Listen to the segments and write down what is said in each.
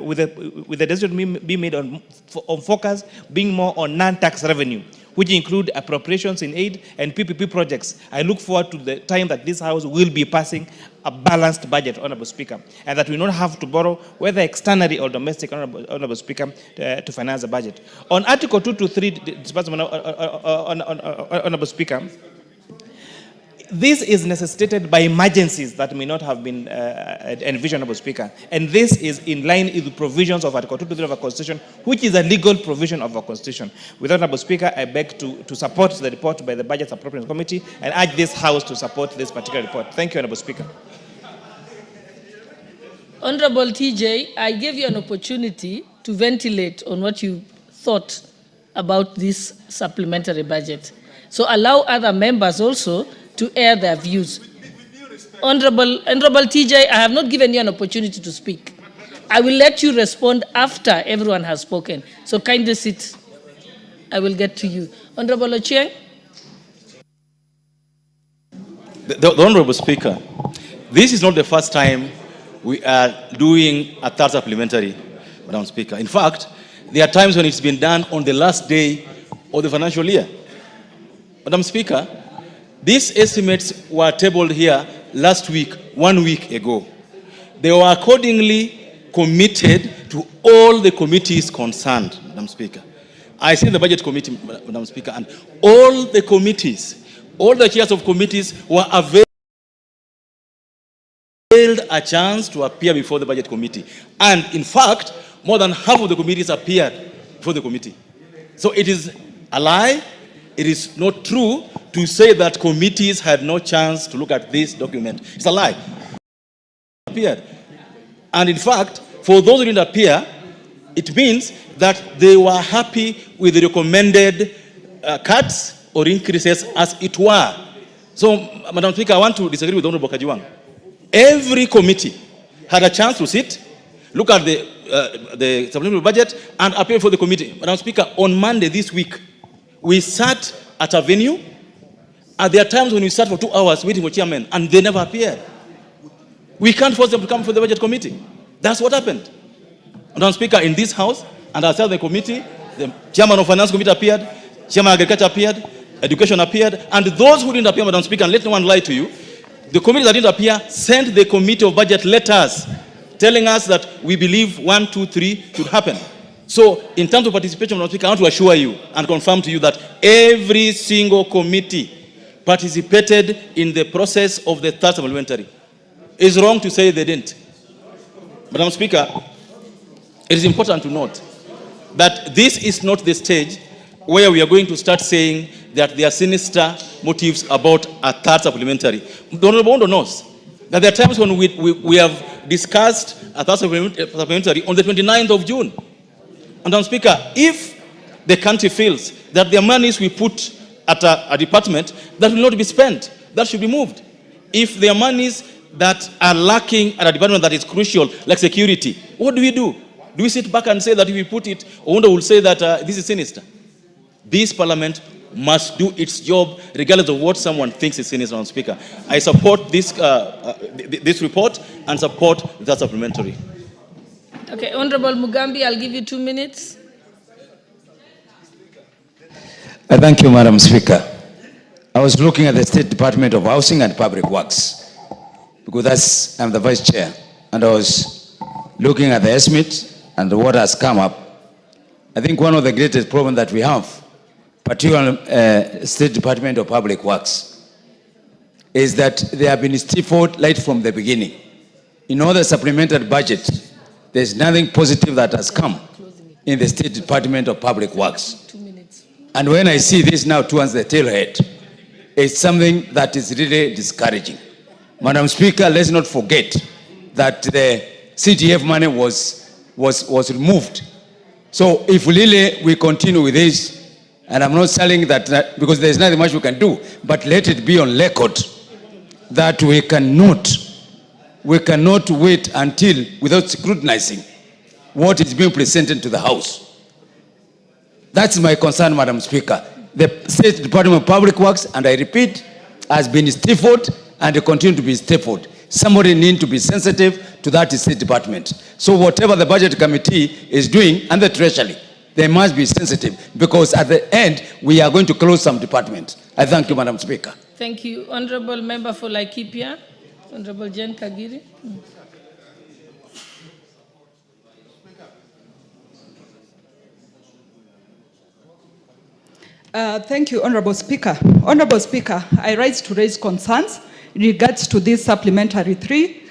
with the decision being made on focus being more on non-tax revenue, which include appropriations in aid and PPP projects. I look forward to the time that this House will be passing a balanced budget, Honorable Speaker, and that we don't have to borrow, whether externally or domestic, Honorable Speaker, to finance the budget. On Article 2 to 3, Honorable Speaker, this is necessitated by emergencies that may not have been envisioned, Honorable Speaker. And this is in line with the provisions of Article 2 to 3 of our Constitution, which is a legal provision of our Constitution. With that, Honorable Speaker, I beg to support the report by the Budget Appropriations Committee and urge this House to support this particular report. Thank you, Honorable Speaker. Honorable TJ, I gave you an opportunity to ventilate on what you thought about this supplementary budget. So allow other members also to air their views. Honorable TJ, I have not given you an opportunity to speak. I will let you respond after everyone has spoken. So kindly sit. I will get to you. Honorable Ochieng. The Honorable Speaker, this is not the first time we are doing a third supplementary, Madam Speaker. In fact, there are times when it's been done on the last day of the financial year. Madam Speaker, these estimates were tabled here last week, 1 week ago. They were accordingly committed to all the committees concerned, Madam Speaker. I see the Budget Committee, Madam Speaker, and all the committees, all the chairs of committees were availed a chance to appear before the Budget Committee. And in fact, more than half of the committees appeared before the committee. So it is a lie. It is not true to say that committees had no chance to look at this document. It's a lie. Appeared. And in fact, for those who didn't appear, it means that they were happy with the recommended cuts or increases as it were. So, Madam Speaker, I want to disagree with Honorable Kajiwang. Every committee had a chance to sit, look at the supplementary budget, and appear for the committee. Madam Speaker, on Monday this week, we sat at a venue, and there are times when we sat for 2 hours waiting for chairmen, and they never appeared. We can't force them to come for the budget committee. That's what happened. Madam Speaker, in this House, and outside the committee, the chairman of Finance Committee appeared, chairman of Agriculture appeared, Education appeared, and those who didn't appear, Madam Speaker, and let no one lie to you, the committee that didn't appear sent the Committee of Budget letters telling us that we believe 1, 2, 3 should happen. So, in terms of participation, Madam Speaker, I want to assure you and confirm to you that every single committee participated in the process of the third supplementary. It's wrong to say they didn't. Madam Speaker, it is important to note that this is not the stage where we are going to start saying that there are sinister motives about a third supplementary. The Honorable Ondo knows that there are times when we have discussed a third supplementary on the 29th of June. Madam Speaker, if the country feels that the monies we put at a department that will not be spent, that should be moved. If there are monies that are lacking at a department that is crucial, like security, what do? Do we sit back and say that if we put it, Ondo will say that this is sinister? This parliament must do its job regardless of what someone thinks is sinister, Madam Speaker. I support this, this report and support the supplementary. Okay, Honorable Mugambi, I'll give you 2 minutes. Thank you, Madam Speaker. I was looking at the State Department of Housing and Public Works because I'm the Vice Chair, and I was looking at the estimate and what has come up. I think one of the greatest problems that we have, particularly State Department of Public Works, is that they have been stifled right from the beginning. In all the supplementary budget, there's nothing positive that has come in the State Department of Public Works. 2 minutes. And when I see this now towards the tailhead, it's something that is really discouraging. Madam Speaker, let's not forget that the CDF money was removed. So if really we continue with this, and I'm not saying that because there's nothing much we can do, but let it be on record that we cannot wait until, without scrutinizing what is being presented to the House. That's my concern, Madam Speaker. The State Department of Public Works, and I repeat, has been stifled and continue to be stifled. Somebody needs to be sensitive to that state department. So whatever the budget committee is doing and the treasury, they must be sensitive, because at the end, we are going to close some departments. I thank you, Madam Speaker. Thank you. Honorable Member for Laikipia, Honorable Jen Kagiri. Thank you, Honorable Speaker. Honorable Speaker, I rise to raise concerns in regards to this supplementary 3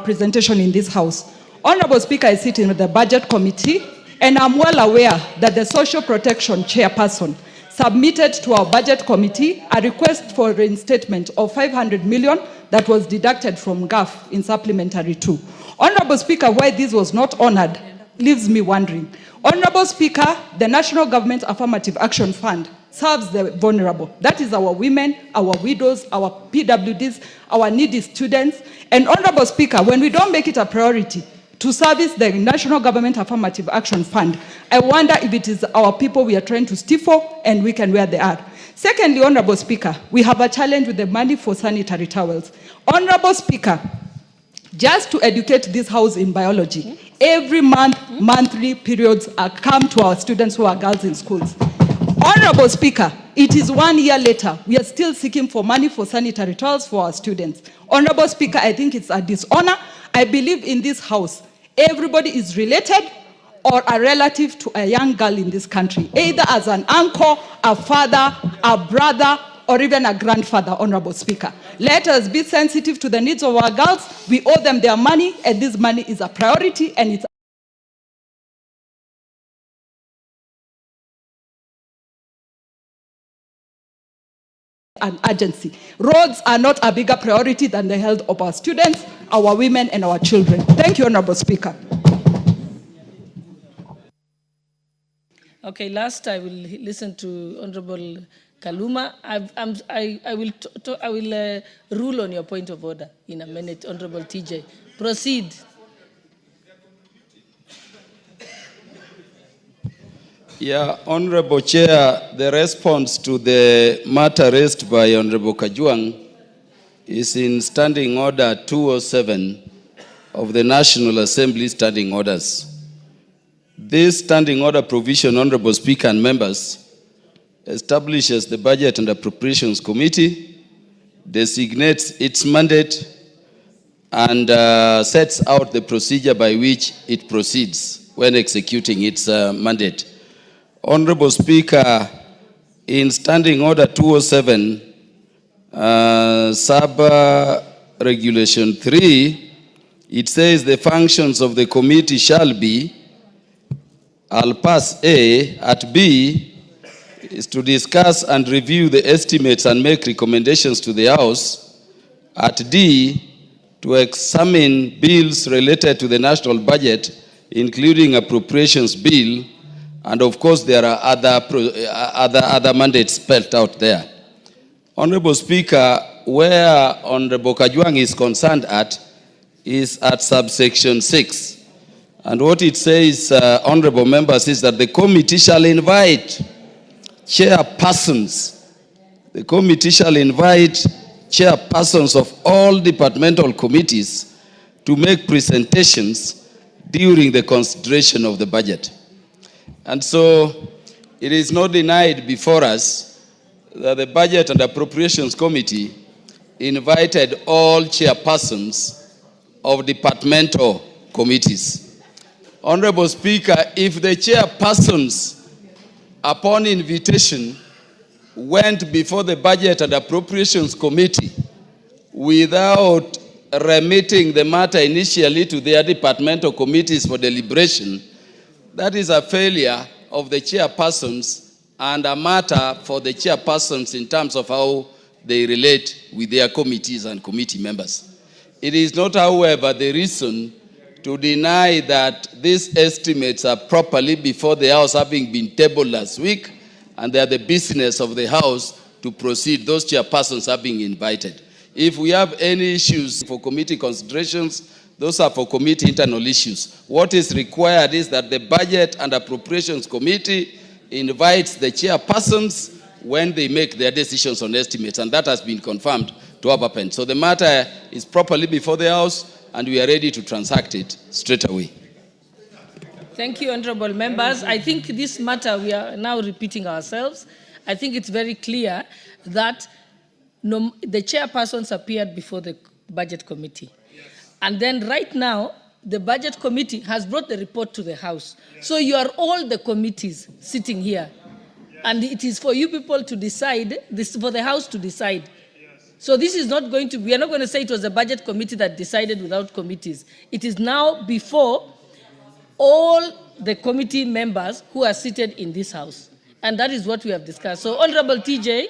presentation in this House. Honorable Speaker, I sit in the Budget Committee, and I'm well aware that the Social Protection Chairperson submitted to our Budget Committee a request for reinstatement of 500 million that was deducted from GAF in supplementary 2. Honorable Speaker, why this was not honored leaves me wondering. Honorable Speaker, the National Government Affirmative Action Fund serves the vulnerable. That is our women, our widows, our PWDs, our needy students. And Honorable Speaker, when we don't make it a priority to service the National Government Affirmative Action Fund, I wonder if it is our people we are trying to stifle and weaken where they are. Secondly, Honorable Speaker, we have a challenge with the money for sanitary towels. Honorable Speaker, just to educate this House in biology, every month, monthly periods are come to our students who are girls in schools. Honorable Speaker, it is 1 year later, we are still seeking for money for sanitary towels for our students. Honorable Speaker, I think it's a dishonor. I believe in this House, everybody is related or a relative to a young girl in this country, either as an uncle, a father, a brother, or even a grandfather, Honorable Speaker. Let us be sensitive to the needs of our girls. We owe them their money, and this money is a priority, and it's an urgency. Roads are not a bigger priority than the health of our students, our women, and our children. Thank you, Honorable Speaker. Okay, last I will listen to Honorable Kaluma. I will rule on your point of order in a minute, Honorable TJ. Proceed. Yeah, Honorable Chair, the response to the matter raised by Honorable Kajwang is in Standing Order 207 of the National Assembly Standing Orders. This Standing Order provision, Honorable Speaker and members, establishes the Budget and Appropriations Committee, designates its mandate, and sets out the procedure by which it proceeds when executing its mandate. Honorable Speaker, in Standing Order 207, Sub-Regulation 3, it says the functions of the committee shall be, I'll pass A, at B, is to discuss and review the estimates and make recommendations to the House. At D, to examine bills related to the national budget, including appropriations bill, and of course there are other mandates spelled out there. Honorable Speaker, where Honorable Kajwang is concerned is at subsection 6. And what it says, honorable members, is that the committee shall invite chairpersons. The committee shall invite chairpersons of all departmental committees to make presentations during the consideration of the budget. And so it is not denied before us that the Budget and Appropriations Committee invited all chairpersons of departmental committees. Honorable Speaker, if the chairpersons, upon invitation, went before the Budget and Appropriations Committee without remitting the matter initially to their departmental committees for deliberation, that is a failure of the chairpersons and a matter for the chairpersons in terms of how they relate with their committees and committee members. It is not, however, the reason to deny that these estimates are properly before the House, having been tabled last week, and they are the business of the House to proceed. Those chairpersons are being invited. If we have any issues for committee considerations, those are for committee internal issues. What is required is that the Budget and Appropriations Committee invites the chairpersons when they make their decisions on estimates, and that has been confirmed to have happened. So the matter is properly before the House, and we are ready to transact it straight away. Thank you, honorable members. I think this matter, we are now repeating ourselves. I think it's very clear that the chairpersons appeared before the budget committee. And then right now, the budget committee has brought the report to the House. So you are all the committees sitting here. And it is for you people to decide, for the House to decide. So this is not going to, we are not going to say it was the budget committee that decided without committees. It is now before all the committee members who are seated in this House. And that is what we have discussed. So Honorable TJ,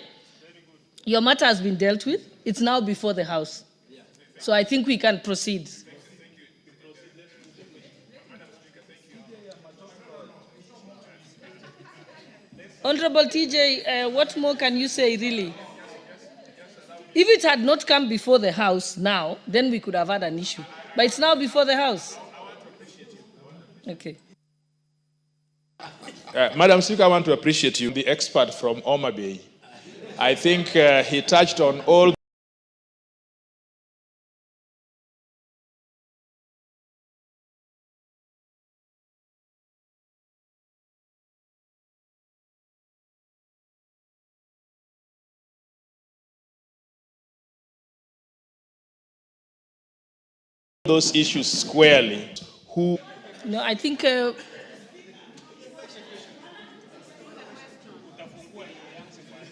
your matter has been dealt with. It's now before the House. So I think we can proceed. Honorable TJ, what more can you say, really? If it had not come before the House now, then we could have had an issue. But it's now before the House. Okay. Madam Speaker, I want to appreciate you, the expert from Homa Bay. I think he touched on all those issues squarely. No, I think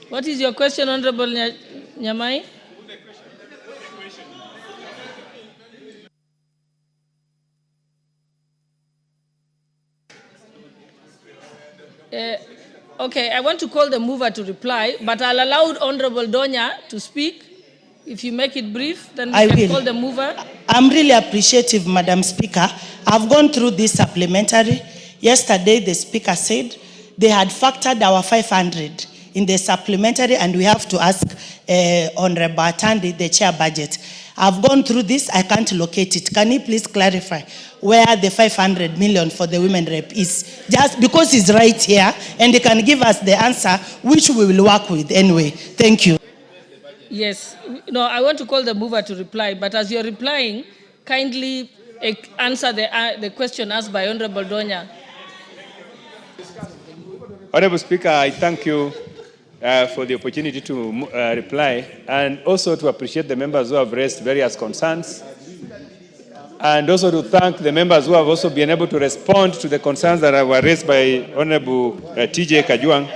what is your question, Honorable Nyamai? Okay, I want to call the mover to reply, but I'll allow Honorable Donya to speak. If you make it brief, then we can call the mover. I'm really appreciative, Madam Speaker. I've gone through this supplementary. Yesterday, the Speaker said they had factored our 500 in the supplementary, and we have to ask Honorable Atandi, the chair budget. I've gone through this. I can't locate it. Can you please clarify where the 500 million for the women rep is? Just because it's right here, and they can give us the answer, which we will work with anyway. Thank you. Yes. No, I want to call the mover to reply, but as you're replying, kindly answer the question asked by Honorable Donya. Honorable Speaker, I thank you for the opportunity to reply, and also to appreciate the members who have raised various concerns, and also to thank the members who have also been able to respond to the concerns that were raised by Honorable TJ Kajwang.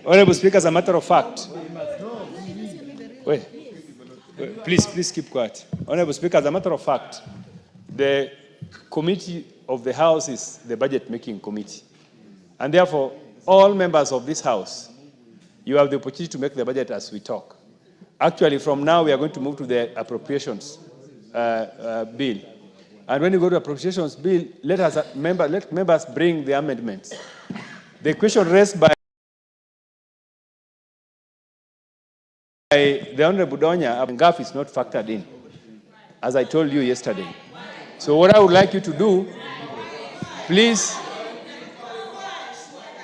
Honorable Speaker, as a matter of fact, please keep quiet. Honorable Speaker, as a matter of fact, the committee of the House is the budget-making committee. And therefore, all members of this House, you have the opportunity to make the budget as we talk. Actually, from now, we are going to move to the appropriations bill. And when you go to appropriations bill, let members bring the amendments. The question raised by the Honorable Donya, GAF is not factored in, as I told you yesterday. So what I would like you to do, please,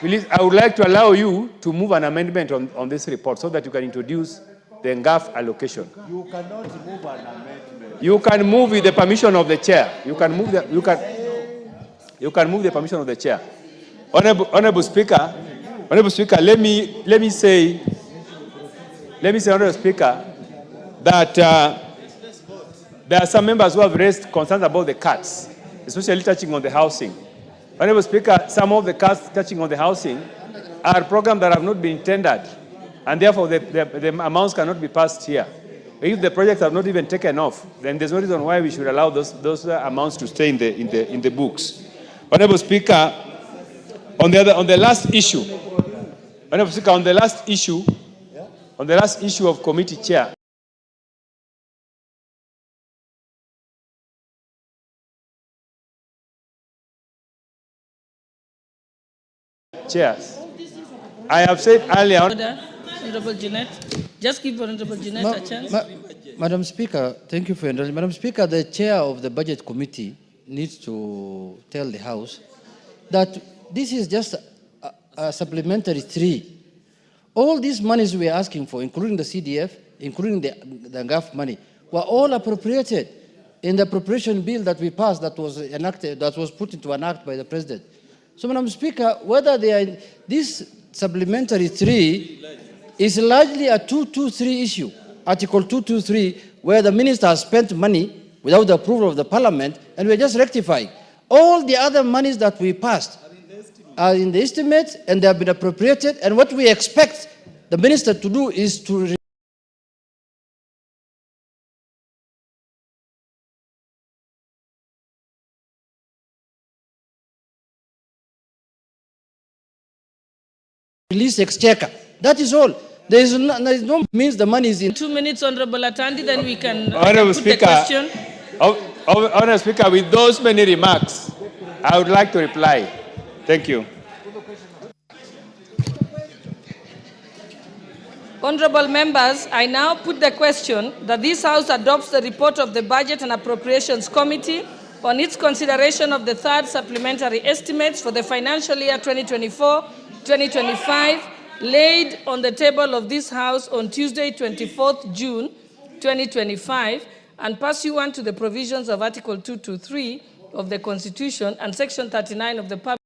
I would like to allow you to move an amendment on this report so that you can introduce the GAF allocation. You cannot move an amendment. You can move with the permission of the chair. You can move the permission of the chair. Honorable Speaker, let me say, Honorable Speaker, that there are some members who have raised concerns about the cuts, especially touching on the housing. Honorable Speaker, some of the cuts touching on the housing are programs that have not been tendered, and therefore the amounts cannot be passed here. If the projects have not even taken off, then there's no reason why we should allow those amounts to stay in the books. Honorable Speaker, on the last issue, Honorable Speaker, on the last issue of committee chair, chairs. I have said earlier. Honorable Jeanette, just give Honorable Jeanette a chance. Madam Speaker, thank you for indulging. Madam Speaker, the chair of the budget committee needs to tell the House that this is just a supplementary 3. All these monies we are asking for, including the CDF, including the GAF money, were all appropriated in the appropriation bill that we passed, that was enacted, that was put into an act by the president. So, Madam Speaker, whether they are, this supplementary 3 is largely a 223 issue, Article 223, where the minister has spent money without the approval of the parliament, and we're just rectifying. All the other monies that we passed are in the estimate, and they have been appropriated, and what we expect the minister to do is to release exchequer. That is all. There is no means the money is in. 2 minutes, Honorable Atandi, then we can Honorable put Speaker, the question. Honorable Speaker, with those many remarks, I would like to reply. Thank you. Honorable members, I now put the question that this House adopts the report of the Budget and Appropriations Committee on its consideration of the third supplementary estimates for the financial year 2024-2025 laid on the table of this House on Tuesday, 24th June 2025, and pursuant to the provisions of Article 223 of the Constitution and Section 39 of the Public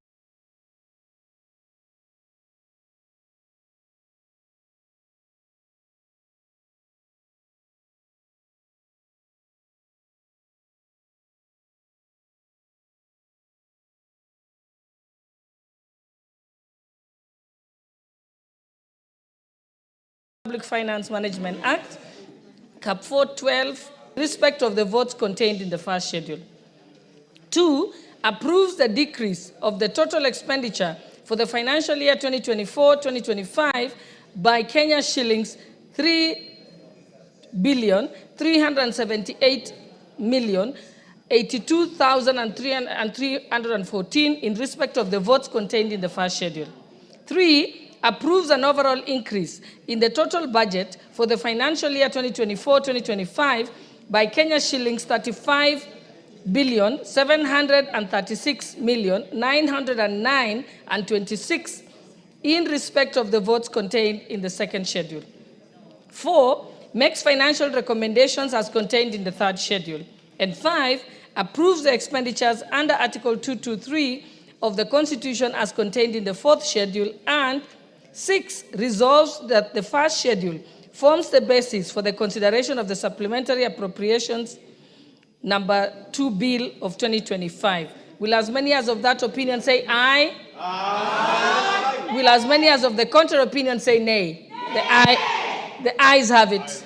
Finance Management Act, Cap 412, respect of the votes contained in the first schedule. 2, approves the decrease of the total expenditure for the financial year 2024-2025 by Kenya shillings 3,378,082,314 in respect of the votes contained in the first schedule. 3, approves an overall increase in the total budget for the financial year 2024-2025 by Kenya shillings 35,736,909,26 in respect of the votes contained in the second schedule. 4, makes financial recommendations as contained in the third schedule. And 5, approves the expenditures under Article 223 of the Constitution as contained in the fourth schedule. And 6, resolves that the first schedule forms the basis for the consideration of the supplementary appropriations number 2 bill of 2025. Will as many as of that opinion say aye? Aye. Will as many as of the contrary opinion say nay? The ayes have it.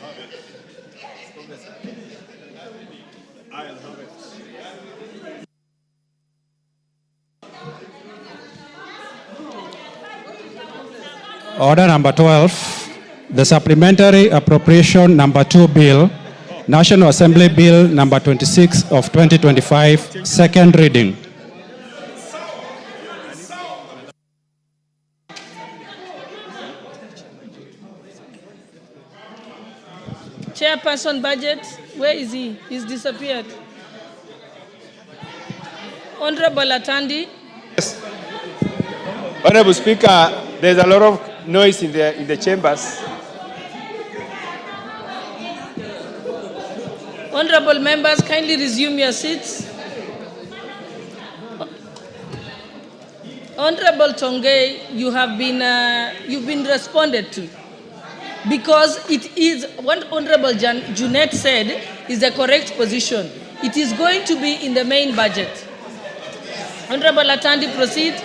Order number 12, the supplementary appropriation number 2 bill, National Assembly Bill number 26 of 2025, second reading. Chairperson Budget, where is he? He's disappeared. Honorable Atandi. Yes. Honorable Speaker, there's a lot of noise in the chambers. Honorable members, kindly resume your seats. Honorable Tongay, you've been responded to, because it is what Honorable Junet said is the correct position. It is going to be in the main budget. Honorable Atandi, proceed.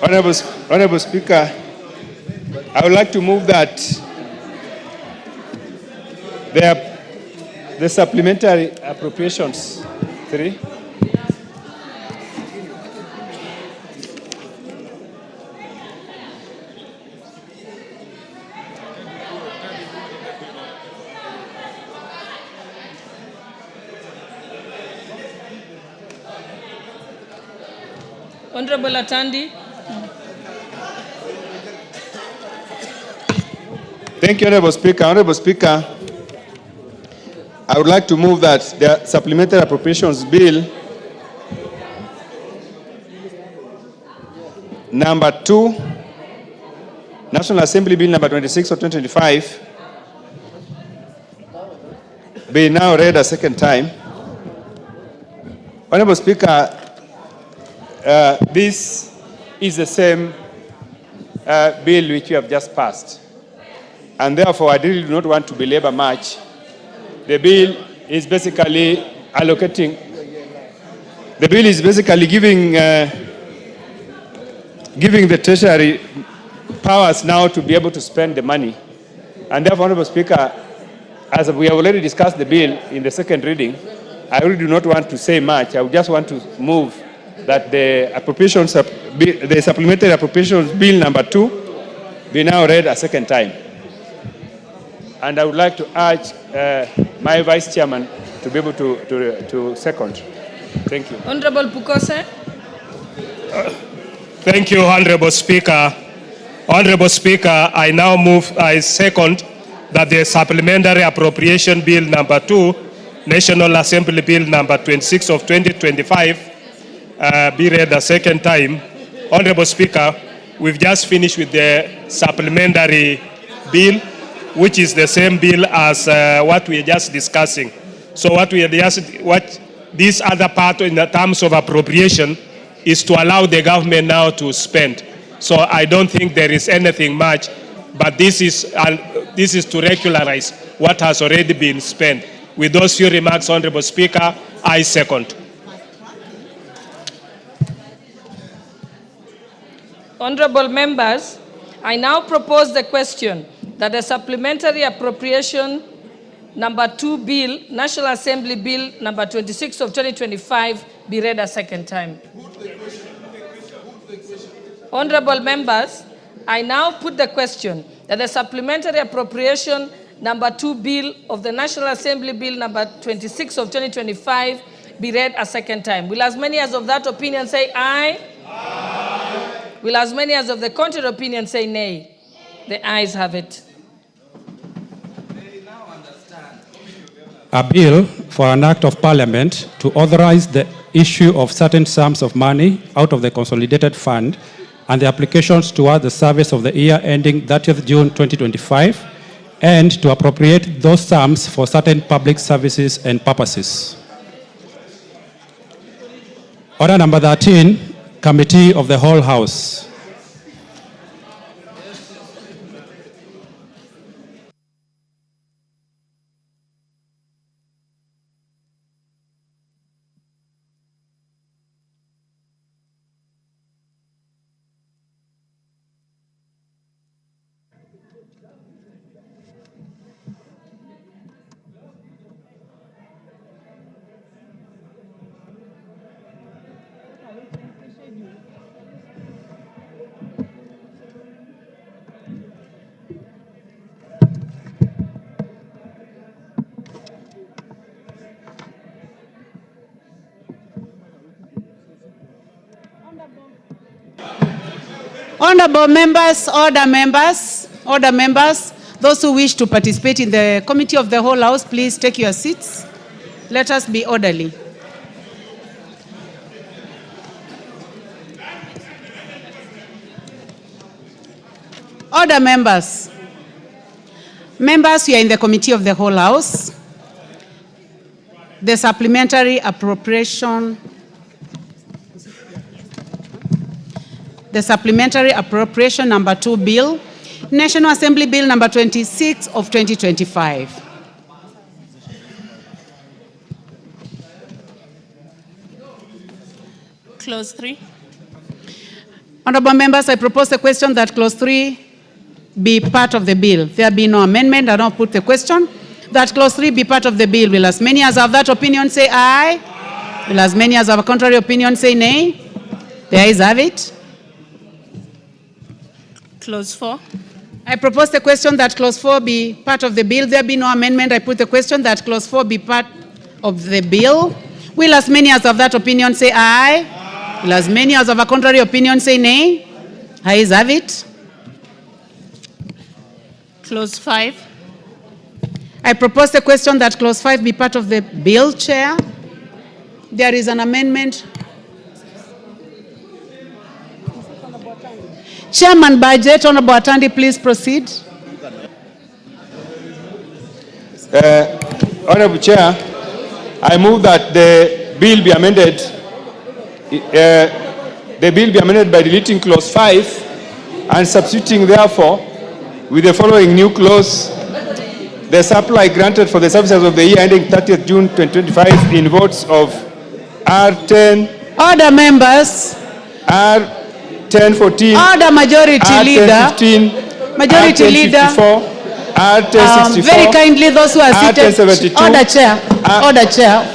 Honorable Speaker, I would like to move that the supplementary appropriations 3. Honorable Atandi. Thank you, Honorable Speaker. Honorable Speaker, I would like to move that the supplementary appropriations bill number 2, National Assembly Bill number 26 of 2025, be now read a second time. Honorable Speaker, this is the same bill which we have just passed. And therefore, I really do not want to belabor much. The bill is basically allocating, the bill is basically giving the Treasury powers now to be able to spend the money. And therefore, Honorable Speaker, as we have already discussed the bill in the second reading, I really do not want to say much. I would just want to move that the appropriations, the supplementary appropriations bill number 2 be now read a second time. And I would like to urge my Vice Chairman to be able to second. Thank you. Honorable Pukose. Thank you, Honorable Speaker. Honorable Speaker, I now move, I second that the supplementary appropriation bill number 2, National Assembly Bill number 26 of 2025, be read a second time. Honorable Speaker, we've just finished with the supplementary bill, which is the same bill as what we are just discussing. So what this other part in the terms of appropriation is to allow the government now to spend. So I don't think there is anything much, but this is to regularize what has already been spent. With those few remarks, Honorable Speaker, I second. Honorable members, I now propose the question that the supplementary appropriation number 2 bill, National Assembly Bill number 26 of 2025, be read a second time. Honorable members, I now put the question that the supplementary appropriation number 2 bill of the National Assembly Bill number 26 of 2025 be read a second time. Will as many as of that opinion say aye? Aye. Will as many as of the contrary opinion say nay? The ayes have it. A bill for an act of parliament to authorize the issue of certain sums of money out of the consolidated fund and the applications toward the service of the year ending 30th June 2025 and to appropriate those sums for certain public services and purposes. Order number 13, Committee of the Whole House. Honorable members, order members, those who wish to participate in the Committee of the Whole House, please take your seats. Let us be orderly. Order members. Members, we are in the Committee of the Whole House. The supplementary appropriation number 2 bill, National Assembly Bill number 26 of 2025. Clause 3. Honorable members, I propose the question that clause 3 be part of the bill. There be no amendment. I don't put the question that clause 3 be part of the bill. Will as many as have that opinion say aye? Aye. Will as many as have a contrary opinion say nay? The ayes have it. Clause 4. I propose the question that clause 4 be part of the bill. There be no amendment. I put the question that clause 4 be part of the bill. Will as many as have that opinion say aye? Aye. Will as many as have a contrary opinion say nay? Ayes have it. Clause 5. I propose the question that clause 5 be part of the bill, Chair. There is an amendment. Chairman Budget, Honorable Atandi, please proceed. Honorable Chair, I move that the bill be amended. The bill be amended by deleting clause 5 and substituting therefore with the following new clause: the supply granted for the services of the year ending 30th June 2025 in votes of R10. Order, members. R1014. Order, majority leader. R1015. Majority leader. R1064. Very kindly, those who are seated. R1072. Order, Chair. Order, Chair.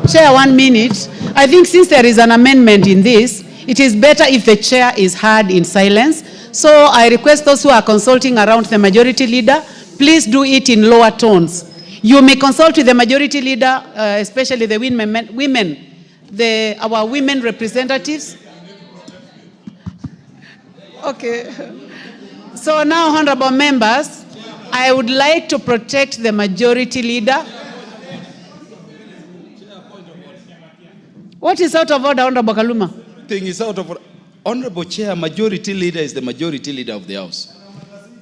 Chair, 1 minute. I think since there is an amendment in this, it is better if the Chair is heard in silence. So I request those who are consulting around the majority leader, please do it in lower tones. You may consult with the majority leader, especially the our women representatives. Okay. So now, honorable members, I would like to protect the majority leader. What is out of order, Honorable Kaluma? Thing is out of order. Honorable Chair, majority leader is the majority leader of the House.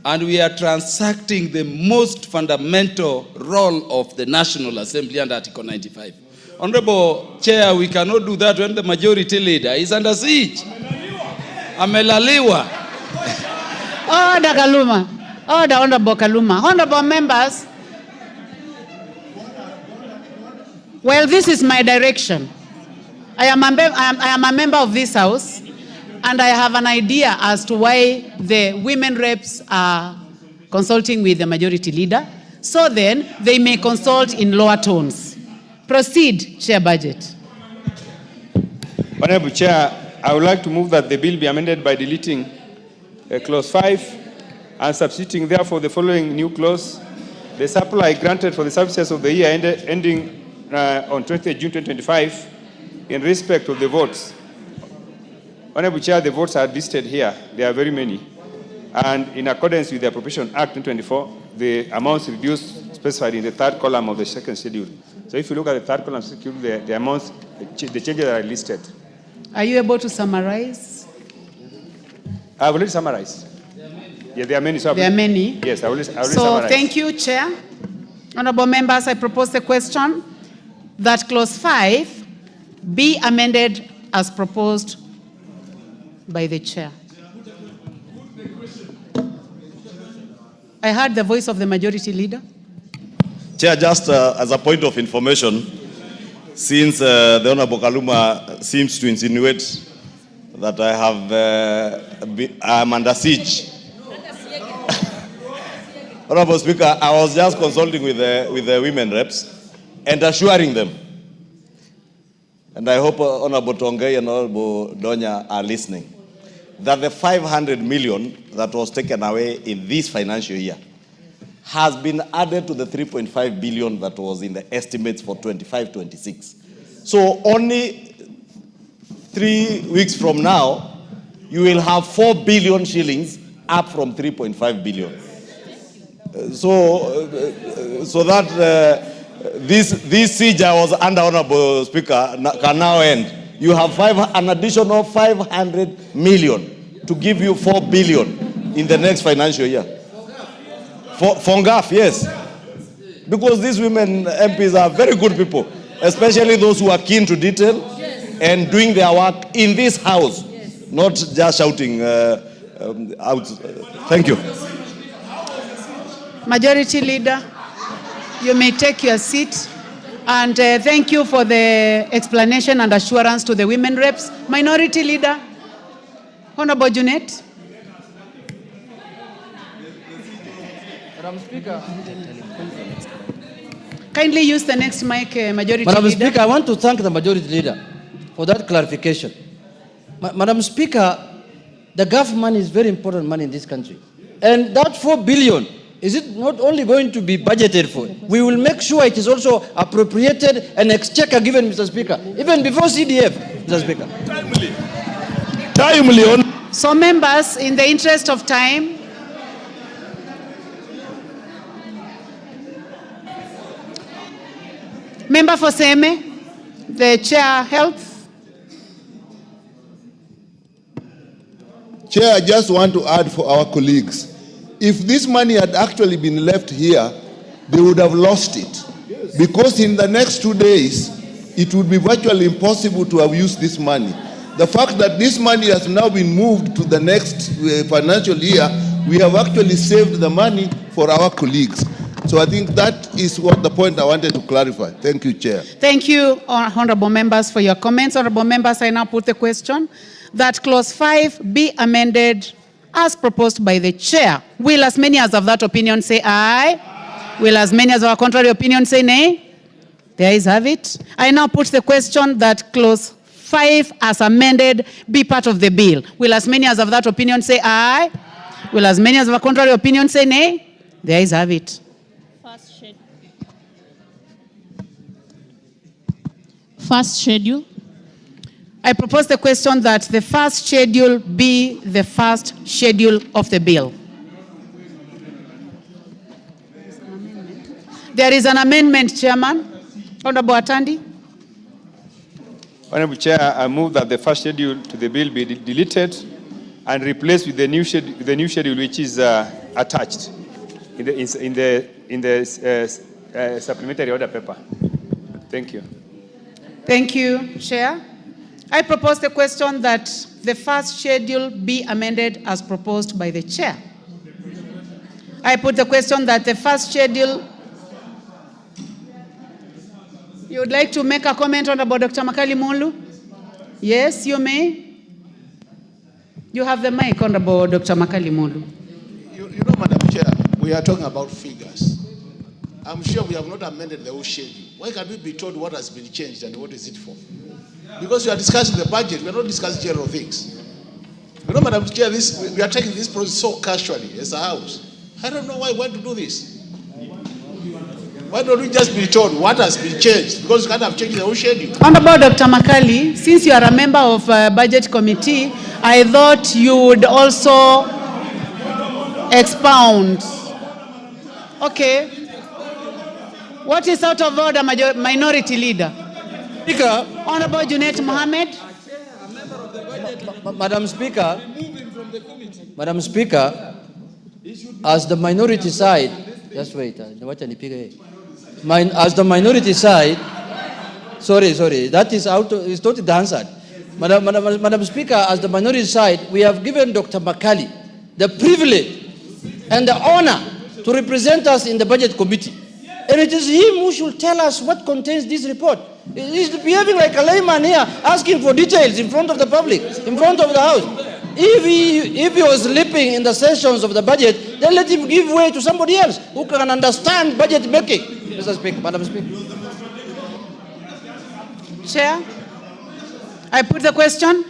And we are transacting the most fundamental role of the National Assembly under Article 95. Honorable Chair, we cannot do that when the majority leader is under siege. Amelaliwa. Order, Kaluma. Order, Honorable Kaluma. Honorable members, well, this is my direction. I am a member of this House, and I have an idea as to why the women reps are consulting with the majority leader. So then, they may consult in lower tones. Proceed, Chair Budget. Honorable Chair, I would like to move that the bill be amended by deleting clause 5 and substituting therefore the following new clause: the supply granted for the services of the year ending on 20th June 2025 in respect of the votes. Honorable Chair, the votes are listed here. There are very many. And in accordance with the Appropriation Act 2024, the amounts reduced specified in the third column of the second schedule. So if you look at the third column schedule, the amounts, the changes are listed. Are you able to summarize? I've already summarized. Yeah, there are many. So there are many? Yes, I will summarize. So thank you, Chair. Honorable members, I propose the question that clause 5 be amended as proposed by the Chair. I heard the voice of the majority leader. Chair, just as a point of information, since the Honorable Kaluma seems to insinuate that I'm under siege. Honorable Speaker, I was just consulting with the women reps and assuring them, and I hope Honorable Tongei and Honorable Donya are listening, that the 500 million that was taken away in this financial year has been added to the 3.5 billion that was in the estimates for 25-26. So only 3 weeks from now, you will have 4 billion shillings up from 3.5 billion. So that this siege I was under, Honorable Speaker, can now end. You have an additional 500 million to give you 4 billion in the next financial year. For Fongaf, yes. Because these women MPs are very good people, especially those who are keen to detail and doing their work in this house, not just shouting out. Thank you. Majority Leader, you may take your seat. And thank you for the explanation and assurance to the women reps. Minority Leader, Honorable Junet. Madam Speaker. Kindly use the next mic, Majority Madam Leader. Speaker, I want to thank the Majority Leader for that clarification. Madam Speaker, the government is very important money in this country. And that 4 billion, is it not only going to be budgeted for? We will make sure it is also appropriated and exchequer given, Mr. Speaker, even before CDF, Mr. Speaker. Timely. So members, in the interest of time, Member for Seme, the Chair Health. Chair, I just want to add for our colleagues, if this money had actually been left here, they would have lost it. because in the next 2 days, it would be virtually impossible to have used this money. The fact that this money has now been moved to the next financial year, we have actually saved the money for our colleagues. So I think that is what the point I wanted to clarify. Thank you, Chair. Thank you, honorable members, for your comments. Honorable members, I now put the question that clause 5 be amended as proposed by the chair. Will as many as of that opinion say aye? Will as many as of our contrary opinion say nay? The ayes have it. I now put the question that clause 5 as amended be part of the bill. Will as many as of that opinion say aye? Will as many as of our contrary opinion say nay? The ayes have it. First schedule. I propose the question that the first schedule be the first schedule of the bill. There is an amendment, Chairman. Honorable Atandi. Honorable Chair, I move that the first schedule to the bill be deleted and replaced with the new schedule which is attached in the supplementary order paper. Thank you. Thank you, Chair. I propose the question that the first schedule be amended as proposed by the chair. I put the question that the first schedule. You would like to make a comment on about Dr. Makali Mulu? Yes, you may. You have the mic, Honorable Dr. Makali Mulu. You know, Madam Chair, we are talking about figures. I'm sure we have not amended the whole schedule. Why can't we be told what has been changed and what is it for? Because we are discussing the budget, we are not discussing general things. You know, Madam Chair, we are taking this process so casually as a house. I don't know why we want to do this. Why don't we just be told what has been changed? Because we can't have changed the whole schedule. Honorable Dr. Makali, since you are a member of budget committee, I thought you would also expound. Okay. What is out of order, minority leader? Speaker. Honorable Junet Mohammed. Madam Speaker, as the minority side, just wait, as the minority side, sorry, that is out, is not answered. Madam Speaker, as the minority side, we have given Dr. Makali the privilege and the honor to represent us in the budget committee. And it is him who should tell us what contains this report. He's behaving like a layman here, asking for details in front of the public, in front of the House. If he was sleeping in the sessions of the budget, then let him give way to somebody else who can understand budget making. Mr. Speaker, Madam Speaker. Chair, I put the question.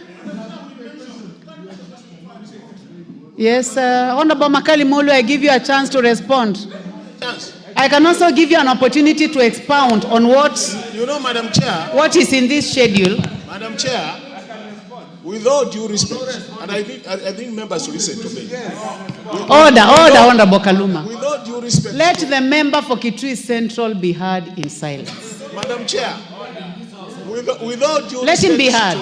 Yes, Honorable Makali Mulu, I give you a chance to respond. Yes. I can also give you an opportunity to expound on what, you know, Madam Chair, what is in this schedule. Madam Chair, with all due respect, and I think members should listen to me. Order, Honorable Kaluma. With all due respect. Let the member for Kitui Central be heard in silence. Madam Chair, with all due respect. Let him be heard.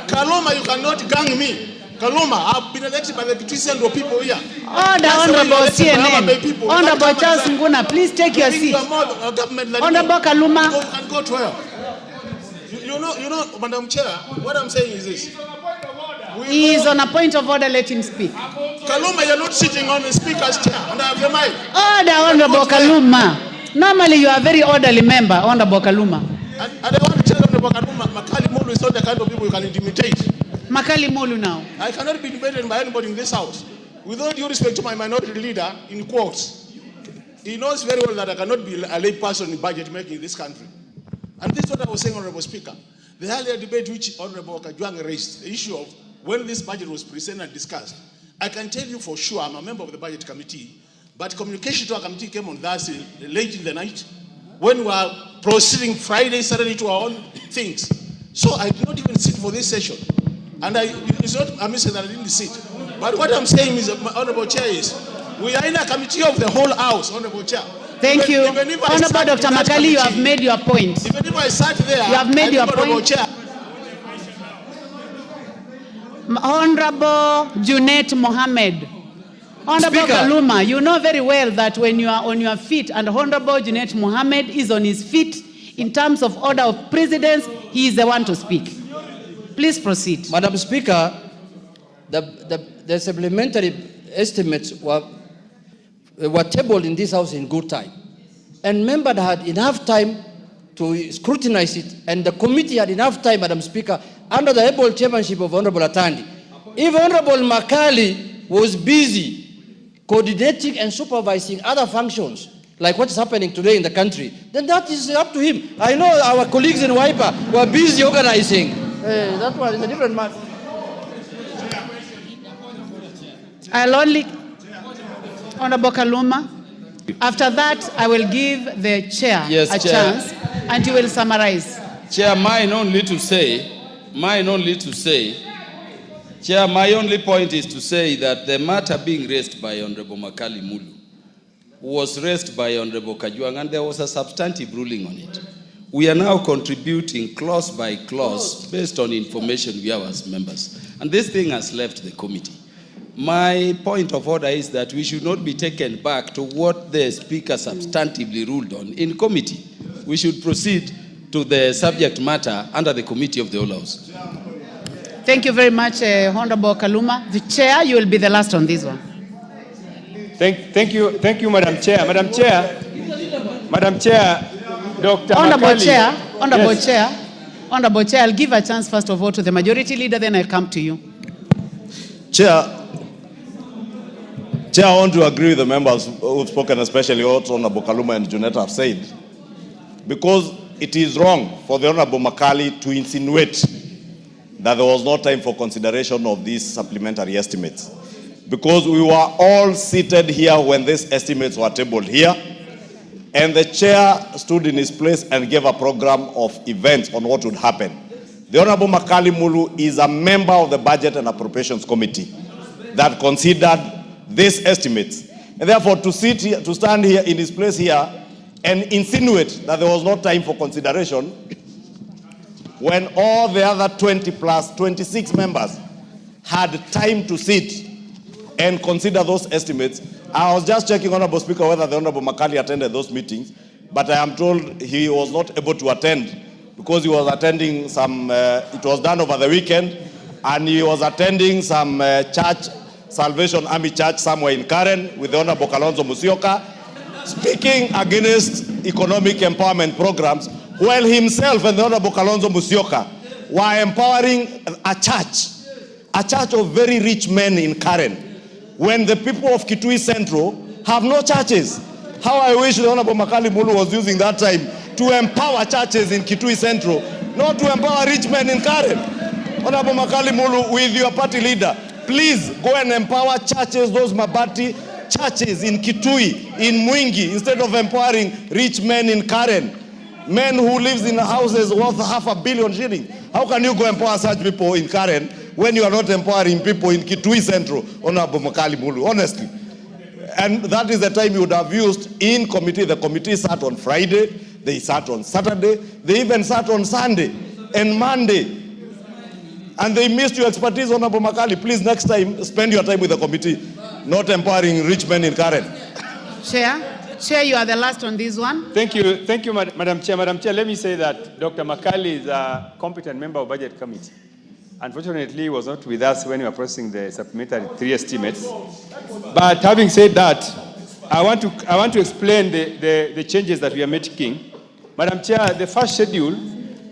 Kaluma, you cannot gang me. Kaluma, I've been elected by the Kitui Central people here. Honorable CNN. Honorable Charles Nguna, please take your seat. Honorable Kaluma. You can go to her. You know, Madam Chair, what I'm saying is this. He is on a point of order, let him speak. Kaluma, you're not sitting on the speaker's chair, and I have the mic. Honorable Kaluma. Normally you are a very orderly member, Honorable Kaluma. And I want to tell Honorable Kaluma, Makali Mulu is not the kind of people you can intimidate. Makali Mulu now. I cannot be debated by anybody in this house. With all due respect to my minority leader, in quotes, he knows very well that I cannot be a lay person in budget making in this country. And this is what I was saying, Honorable Speaker. The earlier debate which Honorable Kajwang raised, the issue of when this budget was presented and discussed, I can tell you for sure, I'm a member of the budget committee, but communication to our committee came on Thursday, late in the night, when we were proceeding Friday, Saturday to our own things. So I did not even sit for this session. And it's not a mistake that I didn't sit. But what I'm saying is, Honorable Chair, is we are in a committee of the whole House, Honorable Chair. Thank you. Honorable Dr. Makali, you have made your point. Even if I sat there, you have made your point. Chair. Honorable Junet Mohammed. Honorable Speaker. Kaluma, you know very well that when you are on your feet and Honorable Junet Mohammed is on his feet, in terms of order of precedence, he is the one to speak. Please proceed. Madam Speaker, the supplementary estimates were tabled in this House in good time. And members had enough time to scrutinize it, and the committee had enough time, Madam Speaker, under the able chairmanship of Honorable Atandi. If Honorable Makali was busy coordinating and supervising other functions, like what is happening today in the country, then that is up to him. I know our colleagues in Wiper were busy organizing. That one is a different matter. I'll only, Honorable Kaluma, after that, I will give the chair a chance, and you will summarize. Chair, my only point is to say that the matter being raised by Honorable Makali Mulu was raised by Honorable Kajwang, and there was a substantive ruling on it. We are now contributing clause by clause based on information we have as members. And this thing has left the committee. My point of order is that we should not be taken back to what the Speaker substantively ruled on in committee. We should proceed to the subject matter under the Committee of the Whole House. Thank you very much, Honorable Kaluma. The chair, you will be the last on this one. Thank you, Madam Chair. Madam Chair, Dr. Honorable Makali. Chair, Honorable Yes. Chair, Honorable Chair, I'll give a chance first of all to the majority leader, then I'll come to you. Chair, I want to agree with the members who've spoken, especially what Honorable Kaluma and Junetta have said, because it is wrong for the Honorable Makali to insinuate that there was no time for consideration of these supplementary estimates. Because we were all seated here when these estimates were tabled here, and the chair stood in his place and gave a program of events on what would happen. The Honorable Makali Mulu is a member of the Budget and Appropriations Committee that considered these estimates. And therefore, to stand here in his place here and insinuate that there was no time for consideration when all the other 20 plus 26 members had time to sit and consider those estimates. I was just checking, Honorable Speaker, whether the Honorable Makali attended those meetings, but I am told he was not able to attend because he was attending some, it was done over the weekend, and he was attending some church, Salvation Army Church somewhere in Karen with the Honorable Kalonzo Musyoka, speaking against economic empowerment programs, while himself and the Honorable Kalonzo Musyoka were empowering a church of very rich men in Karen, when the people of Kitui Central have no churches. How I wish the Honorable Makali Mulu was using that time to empower churches in Kitui Central, not to empower rich men in Karen. Honorable Makali Mulu, with your party leader, please go and empower churches, those Mabati churches in Kitui, in Mwingi, instead of empowering rich men in Karen. Men who lives in houses worth 500 million shillings. How can you go empower such people in Karen when you are not empowering people in Kitui Central, Honorable Makali Mulu, honestly? And that is the time you would have used in committee. The committee sat on Friday, they sat on Saturday, they even sat on Sunday and Monday. And they missed your expertise, Honorable Makali. Please, next time, spend your time with the committee, not empowering rich men in Karen. Chair, you are the last on this one. Thank you, Madam Chair. Madam Chair, let me say that Dr. Makali is a competent member of Budget Committee. Unfortunately, he was not with us when we were processing the supplementary 3 estimates. But having said that, I want to explain the changes that we are making. Madam Chair, the first schedule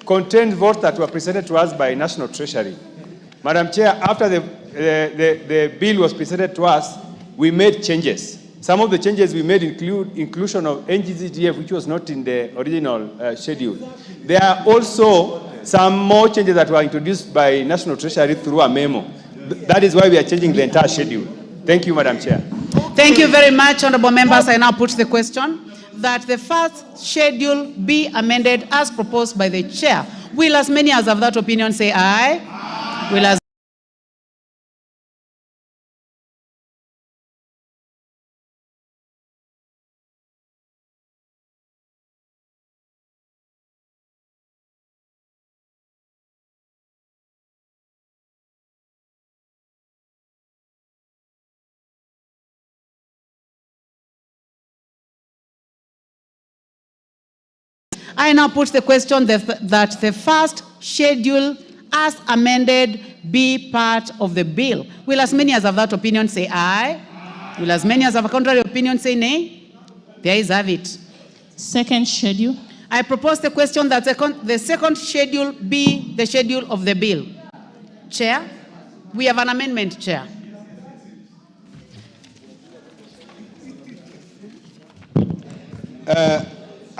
contains votes that were presented to us by National Treasury. Madam Chair, after the bill was presented to us, we made changes. Some of the changes we made include inclusion of NGZDF, which was not in the original schedule. There are also some more changes that were introduced by National Treasury through a memo. That is why we are changing the entire schedule. Thank you, Madam Chair. Thank you very much, honorable members. I now put the question that the first schedule be amended as proposed by the chair. Will as many as have that opinion say aye? Aye. Will as I now put the question that the first schedule as amended be part of the bill. Will as many as have that opinion say aye? Will as many as have a contrary opinion say nay? There is have it. Second schedule. I propose the question that the second schedule be the schedule of the bill. Chair, we have an amendment, Chair.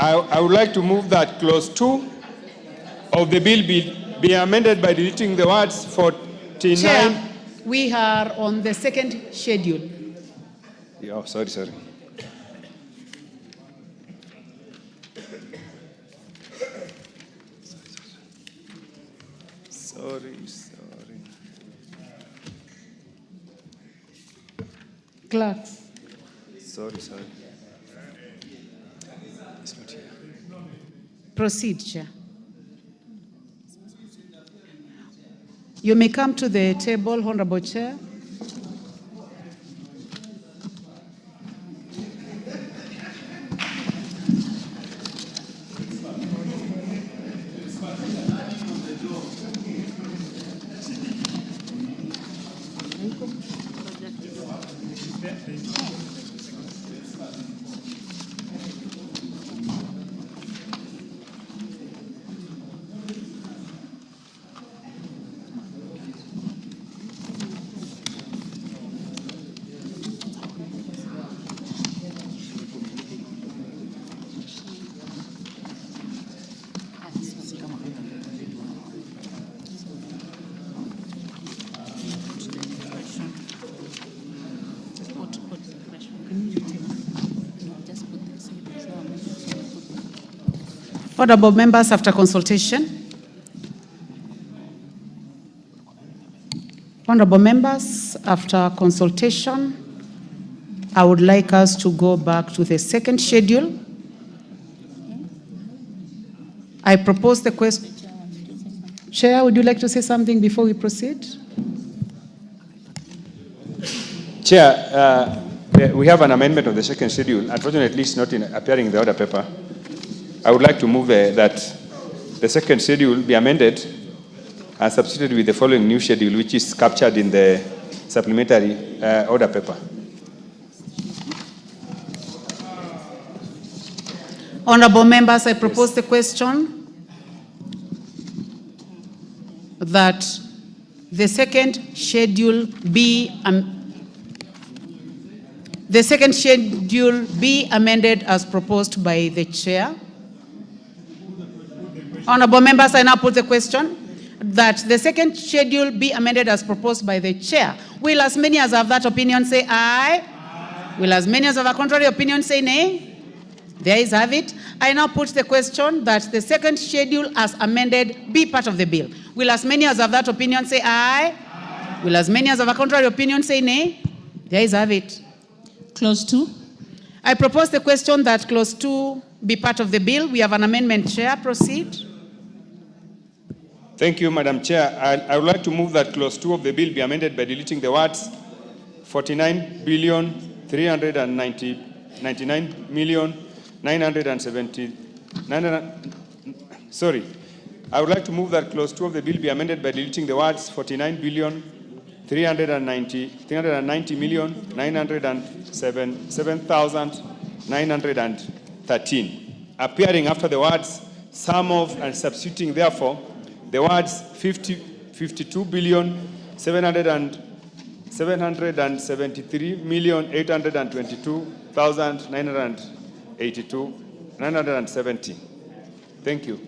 I would like to move that clause 2 of the bill be amended by deleting the words 49. Chair, we are on the second schedule. Oh, sorry. Sorry. Clerks. Sorry. Proceed, Chair. You may come to the table, Honorable Chair. Honorable members, after consultation. Honorable members, after consultation, I would like us to go back to the second schedule. I propose the question. Chair, would you like to say something before we proceed? Chair, we have an amendment of the second schedule. Unfortunately, it's not appearing in the order paper. I would like to move that the second schedule be amended and substituted with the following new schedule, which is captured in the supplementary order paper. Honorable members, I propose the question that the second schedule be amended as proposed by the chair. Honorable members, I now put the question that the second schedule be amended as proposed by the chair. Will as many as have that opinion say aye? Will as many as have a contrary opinion say nay? There is have it. I now put the question that the second schedule as amended be part of the bill. Will as many as have that opinion say aye? Will as many as have a contrary opinion say nay? There is have it. Clause 2. I propose the question that clause 2 be part of the bill. We have an amendment, Chair. Proceed. Thank you, Madam Chair. I would like to move that clause 2 of the bill be amended by deleting the words 49,399,970. Sorry. I would like to move that clause 2 of the bill be amended by deleting the words 49,390,907,913, appearing after the words sum of and substituting therefore the words 52,773,822,970. Thank you.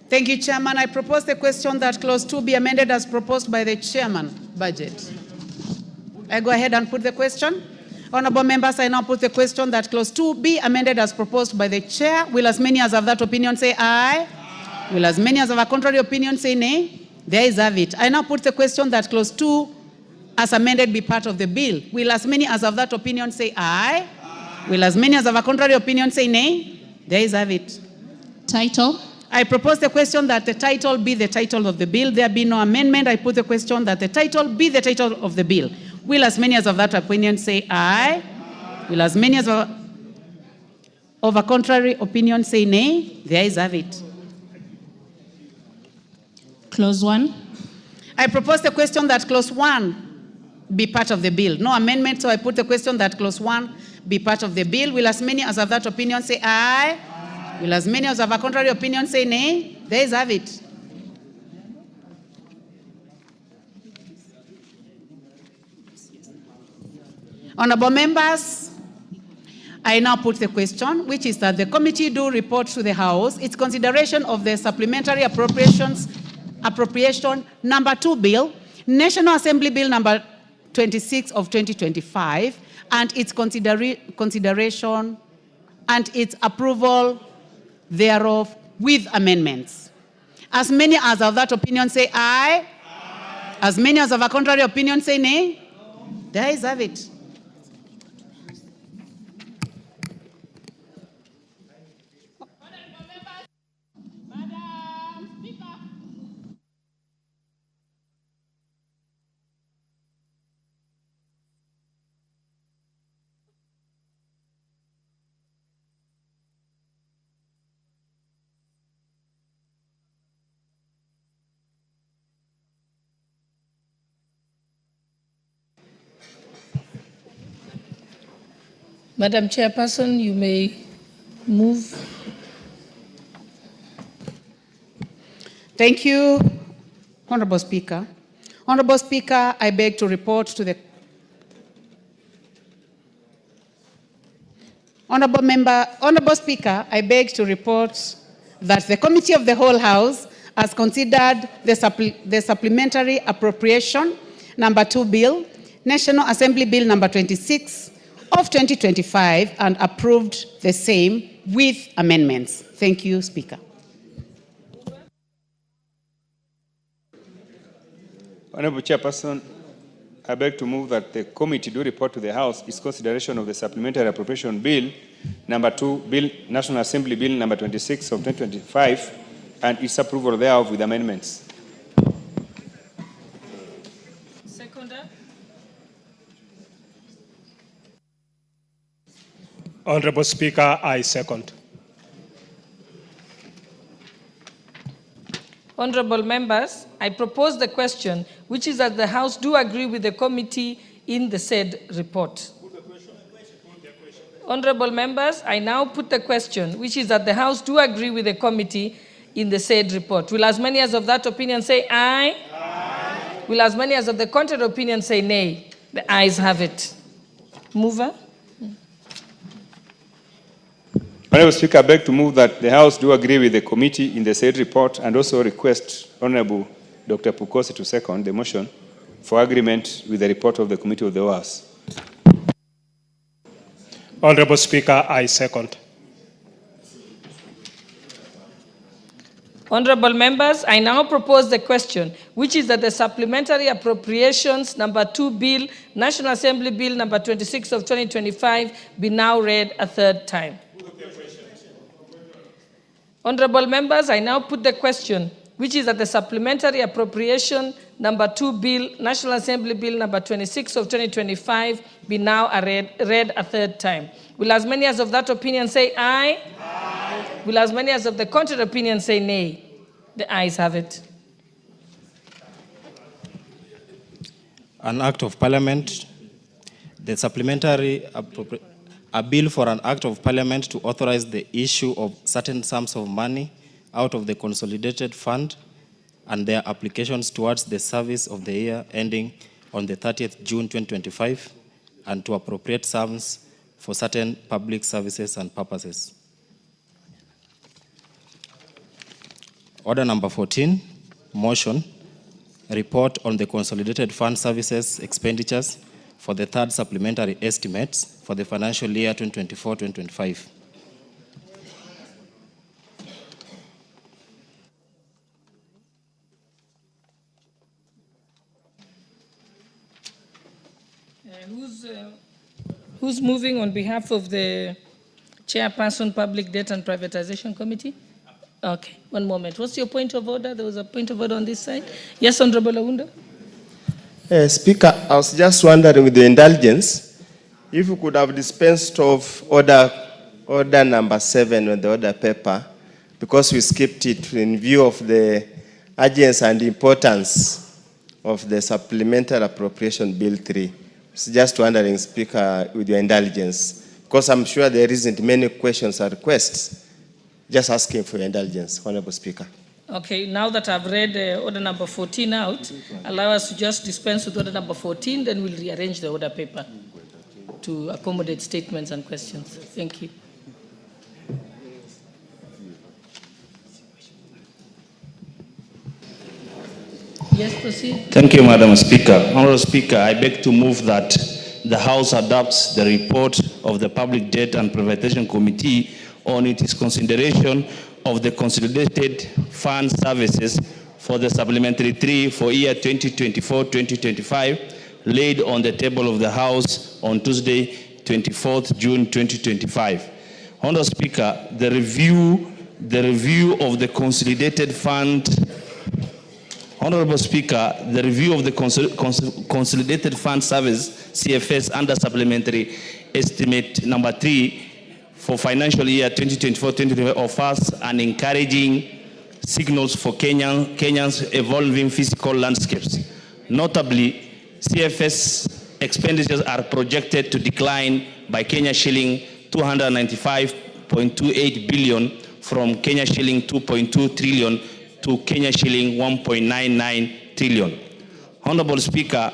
Thank you, Chairman. I propose the question that clause 2 be amended as proposed by the Chairman. Budget. I go ahead and put the question. Honorable members, I now put the question that clause 2 be amended as proposed by the Chair. Will as many as have that opinion say aye? Will as many as have a contrary opinion say nay? There is have it. I now put the question that clause 2 as amended be part of the bill. Will as many as have that opinion say aye? Will as many as have a contrary opinion say nay? There is have it. Title. I propose the question that the title be the title of the bill. There be no amendment. I put the question that the title be the title of the bill. Will as many as have that opinion say aye? Will as many as have... of a contrary opinion say nay. The ayes have it. Clause 1. I propose the question that clause 1 be part of the bill. No amendment, so I put the question that clause 1 be part of the bill. Will as many as have that opinion say aye? Aye. Will as many as have a contrary opinion say nay? The ayes have it. Honorable members, I now put the question, which is that the committee do report to the House its consideration of the supplementary appropriation number 2 bill, National Assembly Bill number 26 of 2025, and its consideration and its approval thereof with amendments. As many as of that opinion say aye. Aye. As many as of a contrary opinion say nay. The ayes have it. Madam Chairperson, you may move. Thank you, Honorable Speaker. Honorable Speaker, I beg to report to the Honorable Speaker, I beg to report that the Committee of the Whole House has considered the supplementary appropriation number 2 bill, National Assembly Bill number 26 of 2025, and approved the same with amendments. Thank you, Speaker. Honorable Chairperson, I beg to move that the committee do report to the House its consideration of the supplementary appropriation bill number 2, bill National Assembly Bill number 26 of 2025, and its approval thereof with amendments. Seconder. Honorable Speaker, I second. Honorable members, I propose the question, which is that the House do agree with the committee in the said report. Honorable members, I now put the question, which is that the House do agree with the committee in the said report. Will as many as of that opinion say aye? Aye. Will as many as of the contrary opinion say nay? The ayes have it. Mover. Honorable Speaker, I beg to move that the House do agree with the committee in the said report, and also request Honorable Dr. Pukosi to second the motion for agreement with the report of the Committee of the House. Honorable Speaker, I second. Honorable members, I now propose the question, which is that the supplementary appropriations number 2 bill, National Assembly Bill number 26 of 2025, be now read a third time. Honorable members, I now put the question, which is that the supplementary appropriation number 2 bill, National Assembly Bill number 26 of 2025, be now read a third time. Will as many as of that opinion say aye? Aye. Will as many as of the contrary opinion say nay? The ayes have it. An act of parliament, the supplementary a bill for an act of parliament to authorize the issue of certain sums of money out of the consolidated fund and their applications towards the service of the year ending on the 30th June 2025, and to appropriate sums for certain public services and purposes. Order number 14, motion, report on the consolidated fund services expenditures for the third supplementary estimates for the financial year 2024-2025. Who's moving on behalf of the Chairperson, Public Debt and Privatization Committee? Okay, one moment. What's your point of order? There was a point of order on this side. Yes, Honorable Awunda. Speaker, I was just wondering, with the indulgence, if you could have dispensed of order order number 7 on the order paper because we skipped it in view of the urgency and importance of the Supplementary Appropriation Bill 3. It's just wondering, Speaker, with your indulgence, because I'm sure there isn't many questions or requests. Just asking for your indulgence, Honorable Speaker. Okay, now that I've read order number 14 out, allow us to just dispense with order number 14, then we'll rearrange the order paper to accommodate statements and questions. Thank you. Yes, proceed. Thank you, Madam Speaker. Honorable Speaker, I beg to move that the House adopts the report of the Public Debt and Privatization Committee on its consideration of the consolidated fund services for the supplementary 3 for year 2024-2025 laid on the table of the House on Tuesday, 24th June 2025. Honorable Speaker, the review of the consolidated fund. Honorable Speaker, the review of the consolidated fund service CFS under supplementary estimate number 3 for financial year 2024-2025 offers an encouraging signals for Kenyans evolving physical landscapes. Notably, CFS expenditures are projected to decline by Kenya shilling 295.28 billion from Kenya shilling 2.2 trillion to Kenya shilling 1.99 trillion. Honorable Speaker,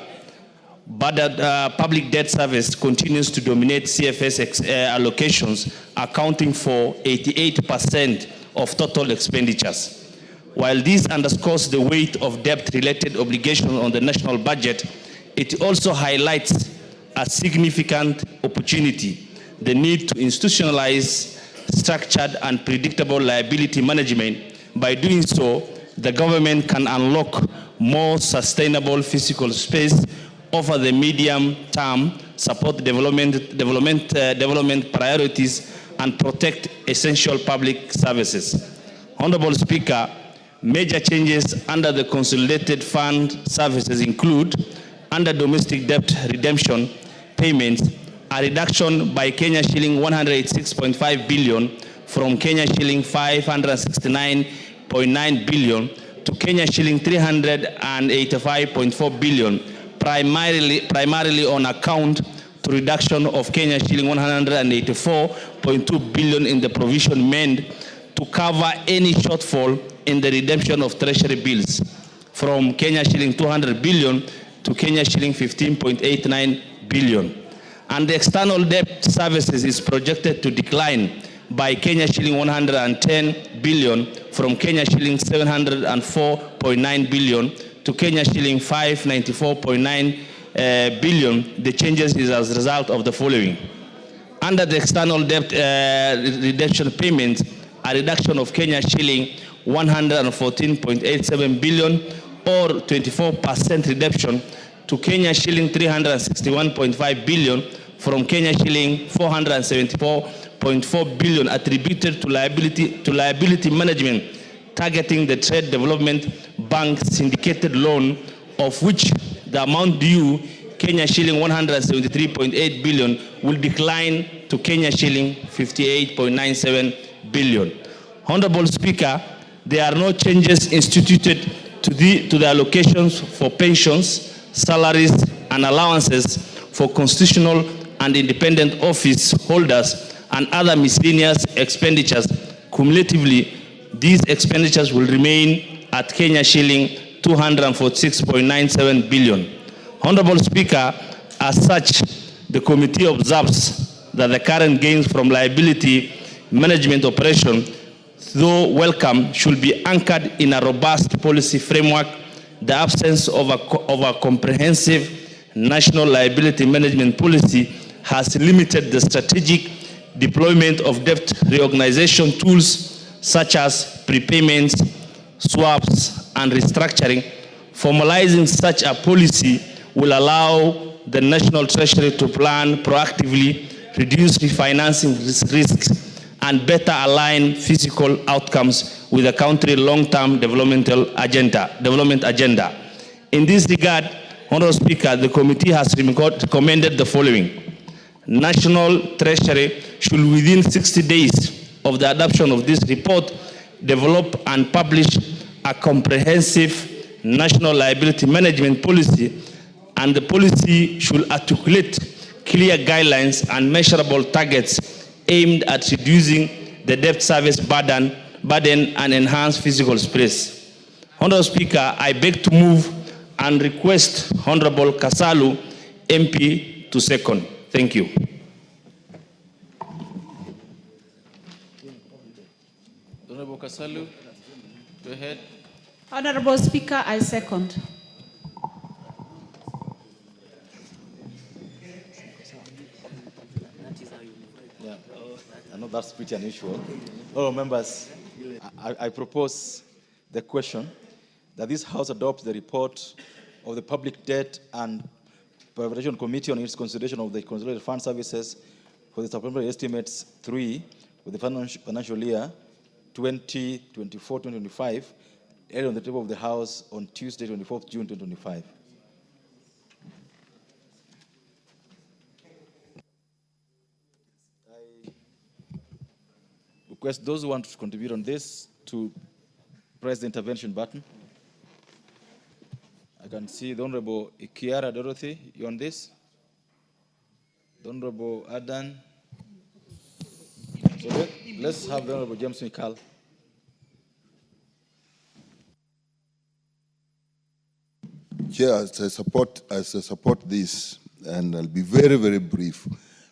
public debt service continues to dominate CFS allocations, accounting for 88% of total expenditures. While this underscores the weight of debt-related obligations on the national budget, it also highlights a significant opportunity, the need to institutionalize structured and predictable liability management. By doing so, the government can unlock more sustainable physical space, offer the medium term, support development priorities, and protect essential public services. Honorable Speaker, major changes under the consolidated fund services include, under domestic debt redemption payments, a reduction by Kenya shilling 186.5 billion from Kenya shilling 569.9 billion to Kenya shilling 385.4 billion, primarily on account to reduction of Kenya shilling 184.2 billion in the provision made to cover any shortfall in the redemption of treasury bills from Kenya shilling 200 billion to Kenya shilling 15.89 billion. And the external debt services is projected to decline by Kenya shilling 110 billion from Kenya shilling 704.9 billion to Kenya shilling 594.9 billion. The changes is as a result of the following. Under the external debt redemption payments, a reduction of Kenya shilling 114.87 billion or 24% reduction to Kenya shilling 361.5 billion from Kenya shilling 474.4 billion attributed to liability management, targeting the Trade Development Bank syndicated loan, of which the amount due Kenya shilling 173.8 billion will decline to Kenya shilling 58.97 billion. Honorable Speaker, there are no changes instituted to the allocations for pensions, salaries, and allowances for constitutional and independent office holders and other miscellaneous expenditures. Cumulatively, these expenditures will remain at Kenya shilling 246.97 billion. Honorable Speaker, as such, the committee observes that the current gains from liability management operation, though welcome, should be anchored in a robust policy framework. The absence of a comprehensive national liability management policy has limited the strategic deployment of debt reorganization tools such as prepayments, swaps, and restructuring. Formalizing such a policy will allow the National Treasury to plan proactively, reduce refinancing risks, and better align fiscal outcomes with the country's long-term development agenda. In this regard, Honorable Speaker, the committee has recommended the following. National Treasury should within 60 days of the adoption of this report develop and publish a comprehensive national liability management policy, and the policy should articulate clear guidelines and measurable targets aimed at reducing the debt service burden and enhance physical space. Honorable Speaker, I beg to move and request Honorable Kasalu, MP, to second. Thank you. Honorable Kasalu, go ahead. Honorable Speaker, I second. Yeah, I know that's pretty unusual. Oh, members, I propose the question that this House adopts the report of the Public Debt and Privatization Committee on its consideration of the Consolidated Fund Services for the Supplementary Estimates 3 with the financial year 2024-2025, aired on the table of the House on Tuesday, 24th June 2025. I request those who want to contribute on this to press the intervention button. I can see the Honorable Ikiara Dorothy, you on this? The Honorable Adan. So let's have the Honorable James Mikal. Chair, as I support this, and I'll be very, very brief.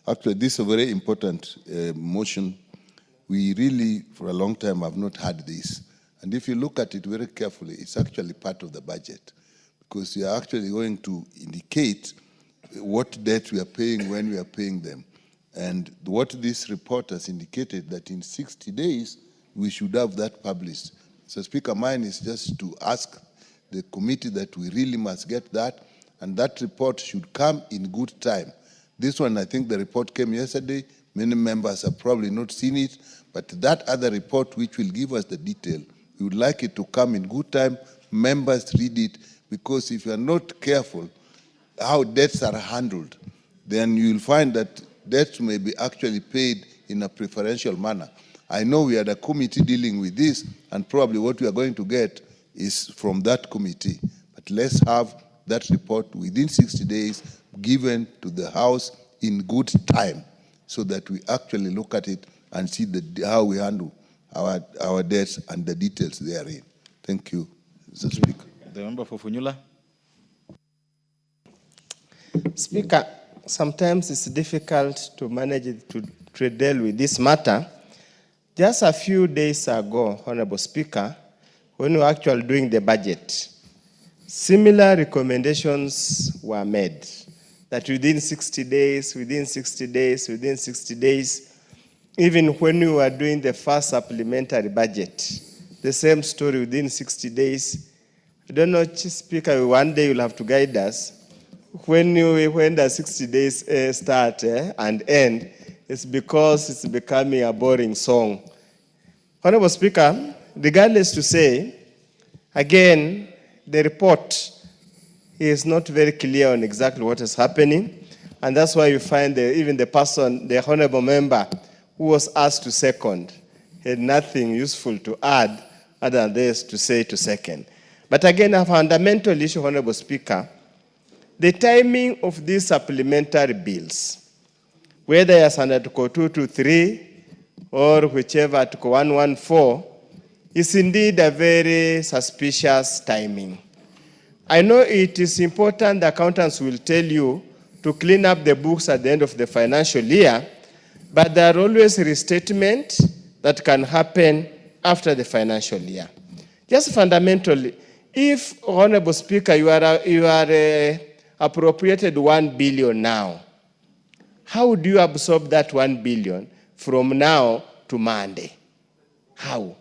Actually, this is a very important motion. We really, for a long time, have not had this. And if you look at it very carefully, it's actually part of the budget, because we are actually going to indicate what debt we are paying, when we are paying them. And what this report has indicated, that in 60 days, we should have that published. So Speaker, mine is just to ask the committee that we really must get that, and that report should come in good time. This one, I think the report came yesterday. Many members have probably not seen it, but that other report, which will give us the detail, we would like it to come in good time. Members read it, because if you are not careful how debts are handled, then you will find that debts may be actually paid in a preferential manner. I know we had a committee dealing with this, and probably what we are going to get is from that committee. But let's have that report within 60 days given to the House in good time, so that we actually look at it and see how we handle our debts and the details therein. Thank you, Mr. Speaker. The member for Funyula. Speaker, sometimes it's difficult to manage to deal with this matter. Just a few days ago, Honorable Speaker, when we were actually doing the budget, similar recommendations were made that within 60 days, even when we were doing the first supplementary budget, the same story within 60 days. I don't know, Speaker, one day you'll have to guide us. When the 60 days start and end, it's because it's becoming a boring song. Honorable Speaker, regardless to say, again, the report is not very clear on exactly what is happening, and that's why you find even the person, the honorable member who was asked to second, had nothing useful to add other than this to say to second. But again, a fundamental issue, Honorable Speaker, the timing of these supplementary bills, whether it's under Article 223 or whichever Article 114, is indeed a very suspicious timing. I know it is important the accountants will tell you to clean up the books at the end of the financial year, but there are always restatements that can happen after the financial year. Just fundamentally, if, Honorable Speaker, you are appropriated 1 billion now, how do you absorb that 1 billion from now to Monday? How?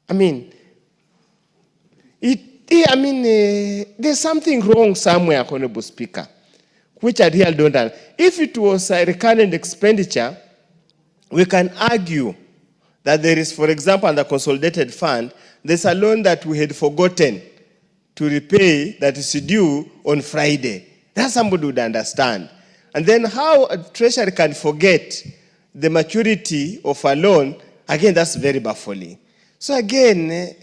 I mean, there's something wrong somewhere, Honorable Speaker, which I really don't understand. If it was a recurrent expenditure, we can argue that there is, for example, on the consolidated fund, there's a loan that we had forgotten to repay that is due on Friday. That somebody would understand. And then how a treasury can forget the maturity of a loan, again, that's very baffling. So again,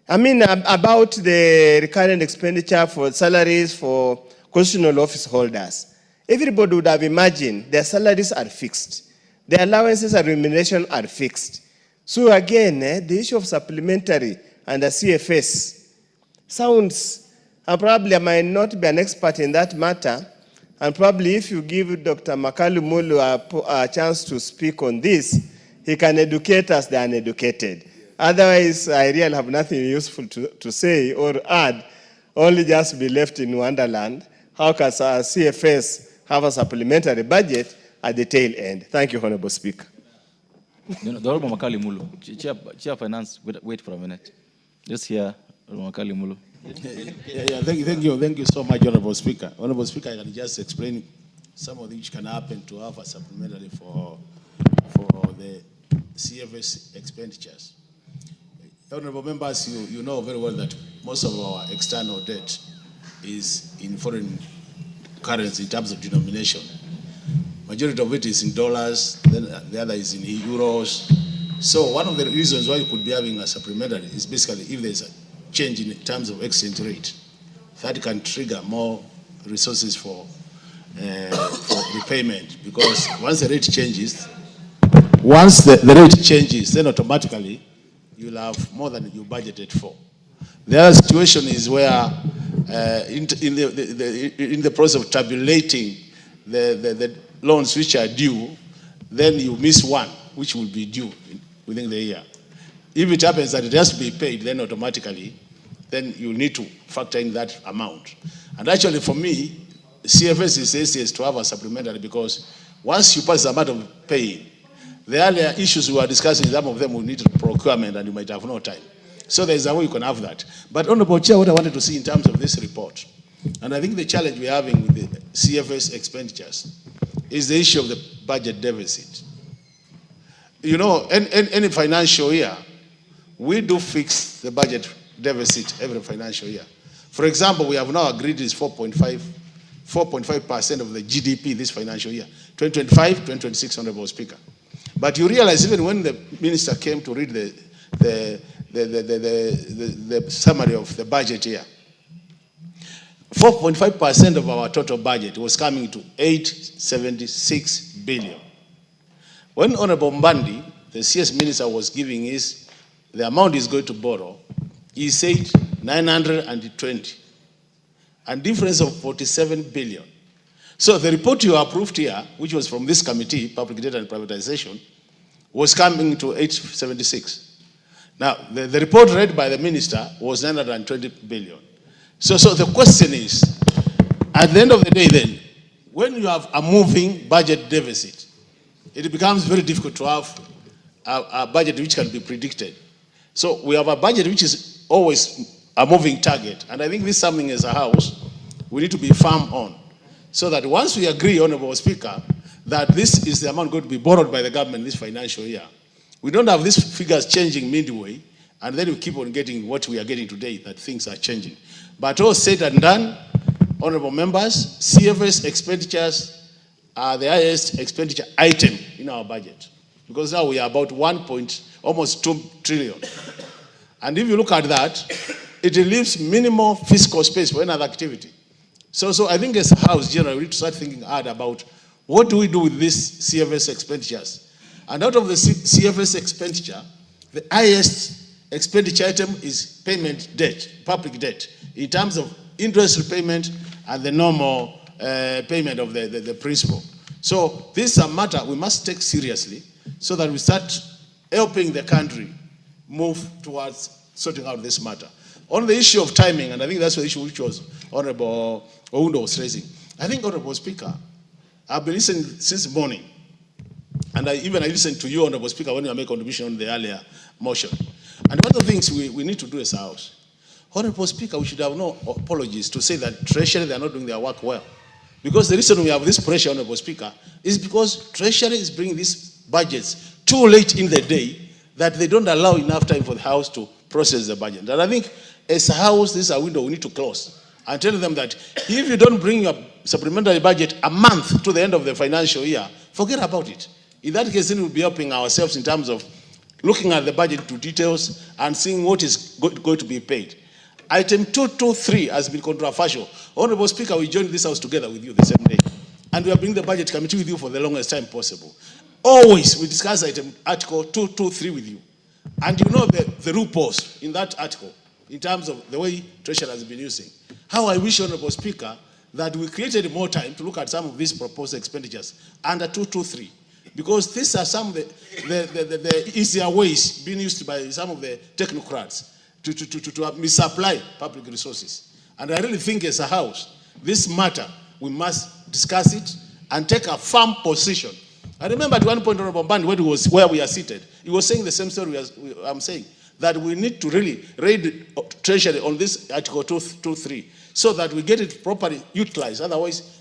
about the recurrent expenditure for salaries for constitutional office holders, everybody would have imagined their salaries are fixed. Their allowances and remuneration are fixed. So again, the issue of supplementary and the CFS sounds, and probably I might not be an expert in that matter, and probably if you give Dr. Makalu Mulu a chance to speak on this, he can educate us, the uneducated. Otherwise, I really have nothing useful to say or add, only just be left in wonderland. How can a CFS have a supplementary budget at the tail end? Thank you, Honorable Speaker. The Honorable Makali Mulu, Chair Finance, wait for a minute. Just here, Honorable Makali Mulu. Thank you so much, Honorable Speaker. Honorable Speaker, I can just explain some of which can happen to have a supplementary for the CFS expenditures. Honorable members, you know very well that most of our external debt is in foreign currency in terms of denomination. Majority of it is in dollars, then the other is in euros. So one of the reasons why you could be having a supplementary is basically if there's a change in terms of exchange rate, that can trigger more resources for repayment, because once the rate changes, then automatically you'll have more than you budgeted for. The other situation is where in the process of tabulating the loans which are due, then you miss one which will be due within the year. If it happens that it has to be paid, then automatically, then you need to factor in that amount. And actually for me, CFS is easiest to have a supplementary, because once you pass the amount of paying, the earlier issues we were discussing, some of them will need procurement and you might have no time. So there's a way you can have that. But Honorable Chair, what I wanted to see in terms of this report, and I think the challenge we're having with the CFS expenditures is the issue of the budget deficit. You know, any financial year, we do fix the budget deficit every financial year. For example, we have now agreed is 4.5% of the GDP this financial year, 2025, 2026, Honorable Speaker. But you realize even when the minister came to read the summary of the budget here, 4.5% of our total budget was coming to 876 billion. When Honorable Mbandi, the CS minister, was giving the amount he's going to borrow, he said 920, and difference of 47 billion. So the report you approved here, which was from this committee, Public Debt and Privatization, was coming to 876. Now, the report read by the minister was 920 billion. So the question is, at the end of the day then, when you have a moving budget deficit, it becomes very difficult to have a budget which can be predicted. So we have a budget which is always a moving target. And I think this is something as a house we need to be firm on. So that once we agree, Honorable Speaker, that this is the amount going to be borrowed by the government this financial year, we don't have these figures changing midway, and then we keep on getting what we are getting today, that things are changing. But all said and done, Honorable members, CFS expenditures are the highest expenditure item in our budget, because now we are about almost 2 trillion. And if you look at that, it leaves minimal fiscal space for another activity. So I think as a house, generally, we need to start thinking hard about what do we do with these CFS expenditures. And out of the CFS expenditure, the highest expenditure item is payment debt, public debt, in terms of interest repayment and the normal payment of the principal. So this is a matter we must take seriously so that we start helping the country move towards sorting out this matter. On the issue of timing, and I think that's the issue which was Honorable Oundo was raising. I think, Honorable Speaker, I've been listening since morning, and I listened to you, Honorable Speaker, when you made a contribution on the earlier motion. And one of the things we need to do as a house, Honorable Speaker, we should have no apologies to say that Treasury, they are not doing their work well. Because the reason we have this pressure, Honorable Speaker, is because Treasury is bringing these budgets too late in the day that they don't allow enough time for the House to process the budget. And I think as a House, this is a window we need to close and tell them that if you don't bring your supplementary budget a month to the end of the financial year, forget about it. In that case, then we'll be helping ourselves in terms of looking at the budget to details and seeing what is going to be paid. Item 223 has been controversial. Honorable Speaker, we joined this house together with you the same day. And we are bringing the budget committee with you for the longest time possible. Always we discuss article 223 with you. And you know the loopholes in that article in terms of the way Treasury has been using. How I wish, Honorable Speaker, that we created more time to look at some of these proposed expenditures under 223. Because these are some of the easier ways being used by some of the technocrats to misapply public resources. And I really think as a house, this matter, we must discuss it and take a firm position. I remember at one point, Honorable Mbandi, when it was where we are seated, he was saying the same story as I'm saying, that we need to really raid Treasury on this Article 223 so that we get it properly utilized. Otherwise,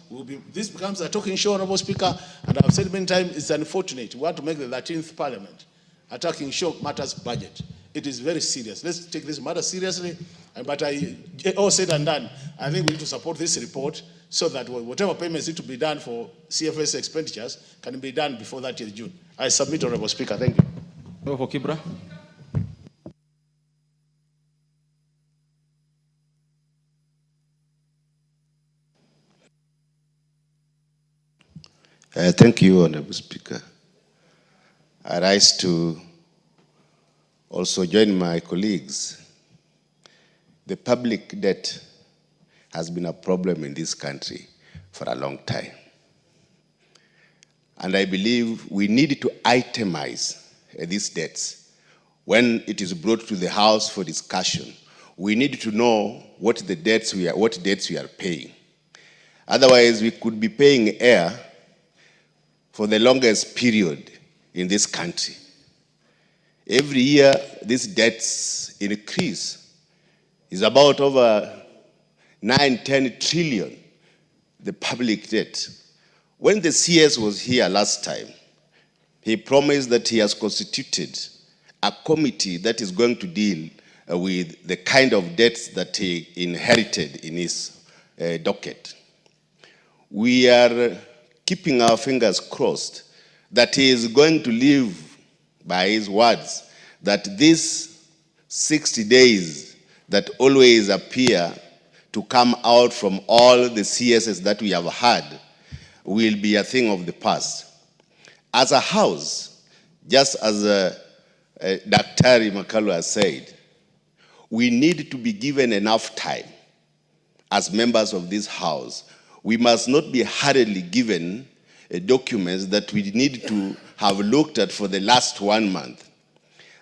this becomes a talking show, Honorable Speaker, and I've said many times, it's unfortunate. We want to make the 13th Parliament a talking show matters budget. It is very serious. Let's take this matter seriously. But all said and done, I think we need to support this report so that whatever payments need to be done for CFS expenditures can be done before that is June. I submit, Honorable Speaker. Thank you. For Kibra. Thank you, Honorable Speaker. I rise to also join my colleagues. The public debt has been a problem in this country for a long time. And I believe we need to itemize these debts. When it is brought to the House for discussion, we need to know what debts we are paying. Otherwise, we could be paying air for the longest period in this country. Every year, these debts increase. It's about over 9-10 trillion, the public debt. When the CS was here last time, he promised that he has constituted a committee that is going to deal with the kind of debts that he inherited in his docket. We are keeping our fingers crossed that he is going to live by his words, that these 60 days that always appear to come out from all the CSs that we have had will be a thing of the past. As a house, just as Dr. Makalu has said, we need to be given enough time as members of this house. We must not be hurriedly given documents that we need to have looked at for the last 1 month.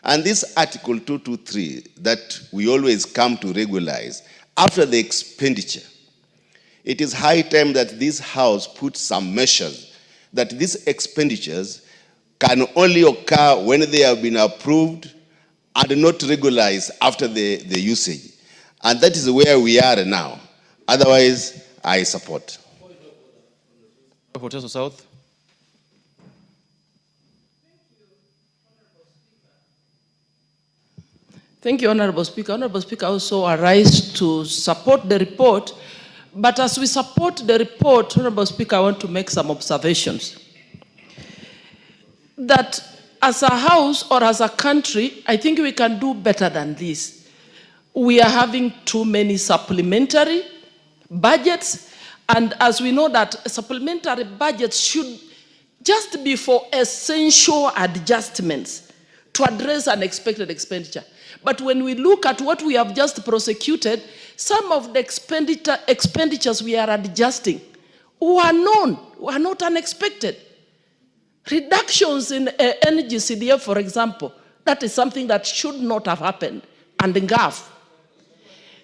And this Article 223 that we always come to regularize, after the expenditure, it is high time that this House puts some measures that these expenditures can only occur when they have been approved and not regularized after the usage. And that is where we are now. Otherwise, I support. For South. Thank you, Honorable Speaker. Honorable Speaker, also arise to support the report. But as we support the report, Honorable Speaker, I want to make some observations. That as a house or as a country, I think we can do better than this. We are having too many supplementary budgets, and as we know that supplementary budgets should just be for essential adjustments to address unexpected expenditure. But when we look at what we have just prosecuted, some of the expenditures we are adjusting were known, were not unexpected. Reductions in NGCDF, for example, that is something that should not have happened, and in GAF.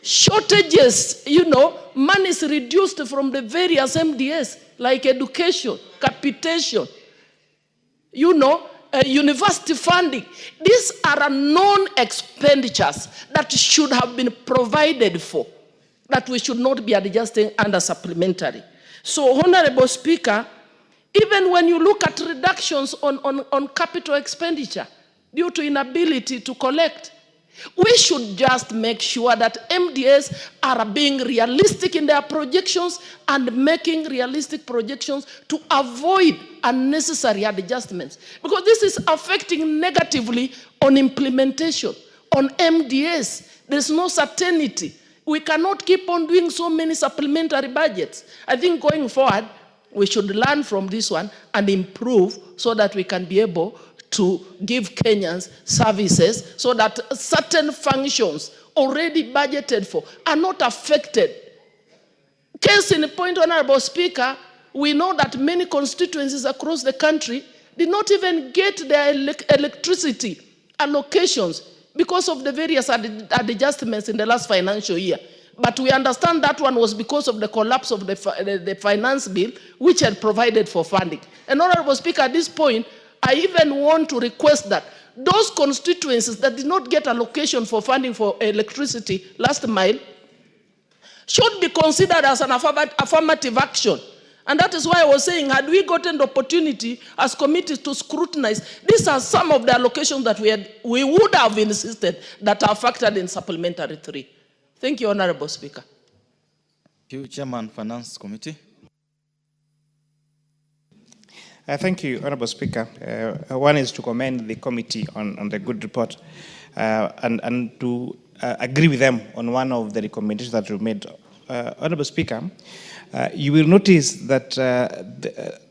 Shortages, money is reduced from the various MDS, like education, capitation, university funding. These are known expenditures that should have been provided for, that we should not be adjusting under supplementary. So, Honorable Speaker, even when you look at reductions on capital expenditure due to inability to collect, We should just make sure that MDAs are being realistic in their projections and making realistic projections to avoid unnecessary adjustments. Because this is affecting negatively on implementation, on MDAs. There's no certainty. We cannot keep on doing so many supplementary budgets. I think going forward, we should learn from this one and improve so that we can be able to give Kenyans services so that certain functions already budgeted for are not affected. Case in point, Honorable Speaker, we know that many constituencies across the country did not even get their electricity allocations because of the various adjustments in the last financial year. But we understand that one was because of the collapse of the finance bill, which had provided for funding. And Honorable Speaker, at this point, I even want to request that those constituencies that did not get allocation for funding for electricity last mile should be considered as an affirmative action. And that is why I was saying, had we gotten the opportunity as committees to scrutinize, these are some of the allocations that we would have insisted that are factored in Supplementary 3. Thank you, Honorable Speaker. Thank you, Chairman, Finance Committee. Thank you, Honorable Speaker. One is to commend the committee on the good report and to agree with them on one of the recommendations that you made. Honorable Speaker, you will notice that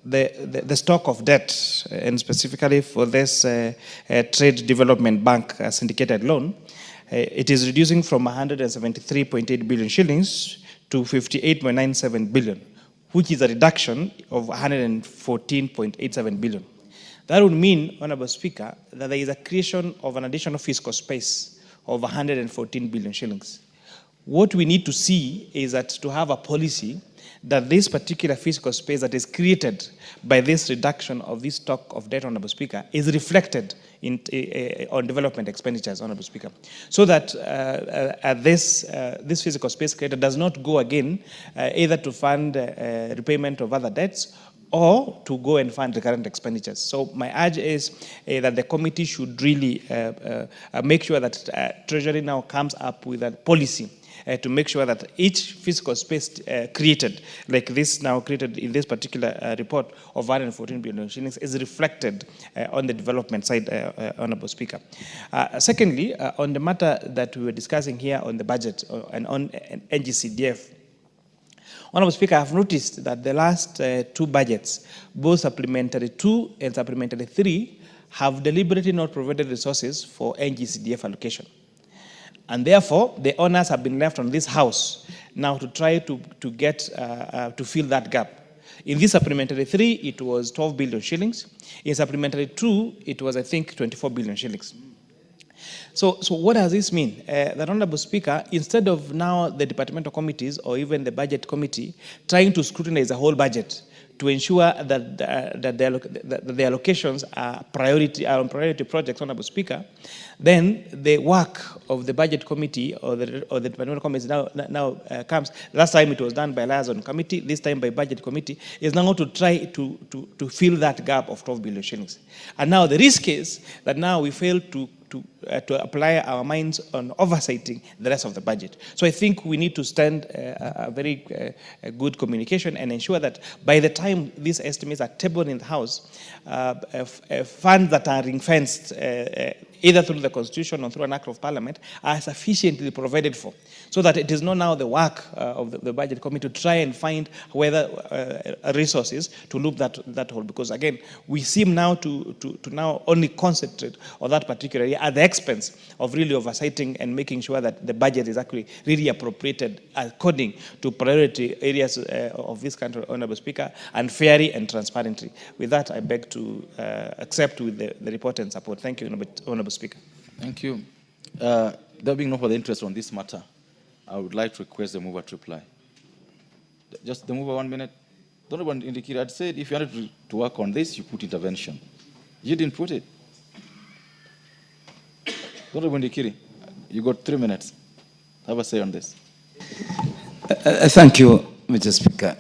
the stock of debt, and specifically for this Trade Development Bank syndicated loan, it is reducing from 173.8 billion shillings to 58.97 billion, which is a reduction of 114.87 billion. That would mean, Honorable Speaker, that there is a creation of an additional fiscal space of 114 billion shillings. What we need to see is that to have a policy that this particular fiscal space that is created by this reduction of this stock of debt, Honorable Speaker, is reflected on development expenditures, Honorable Speaker, so that this physical space created does not go again either to fund repayment of other debts or to go and fund recurrent expenditures. So my urge is that the committee should really make sure that Treasury now comes up with a policy to make sure that each fiscal space created, like this now created in this particular report of 114 billion shillings, is reflected on the development side, Honorable Speaker. Secondly, on the matter that we were discussing here on the budget and on NGCDF, Honorable Speaker, I have noticed that the last two budgets, both Supplementary 2 and Supplementary 3, have deliberately not provided resources for NGCDF allocation. And therefore, the owners have been left on this house now to try to get to fill that gap. In this Supplementary 3, it was 12 billion shillings. In Supplementary 2, it was, I think, 24 billion shillings. So what does this mean? That, Honorable Speaker, instead of now the departmental committees or even the budget committee trying to scrutinize the whole budget to ensure that the allocations are on priority projects, Honorable Speaker, then the work of the budget committee or the departmental committee now comes. Last time it was done by liaison committee, this time by budget committee, is now to try to fill that gap of 12 billion shillings. And now the risk is that now we fail to apply our minds on oversighting the rest of the budget. So I think we need to stand a very good communication and ensure that by the time these estimates are tabled in the House, funds that are ring-fenced either through the Constitution or through an Act of Parliament are sufficiently provided for, so that it is not now the work of the budget committee to try and find whether resources to loop that hole. Because again, we seem now to now only concentrate on that particular area at the expense of really oversighting and making sure that the budget is actually really appropriated according to priority areas of this country, Honorable Speaker, and fairly and transparently. With that, I beg to accept with the report and support. Thank you, Honorable Speaker. Thank you. There being no further interest on this matter, I would like to request the mover to reply. Just the mover, 1 minute. The Honorable Ndikiri had said if you wanted to work on this, you put intervention. You didn't put it. The Honorable Ndikiri, you got 3 minutes. Have a say on this. Thank you, Mr. Speaker.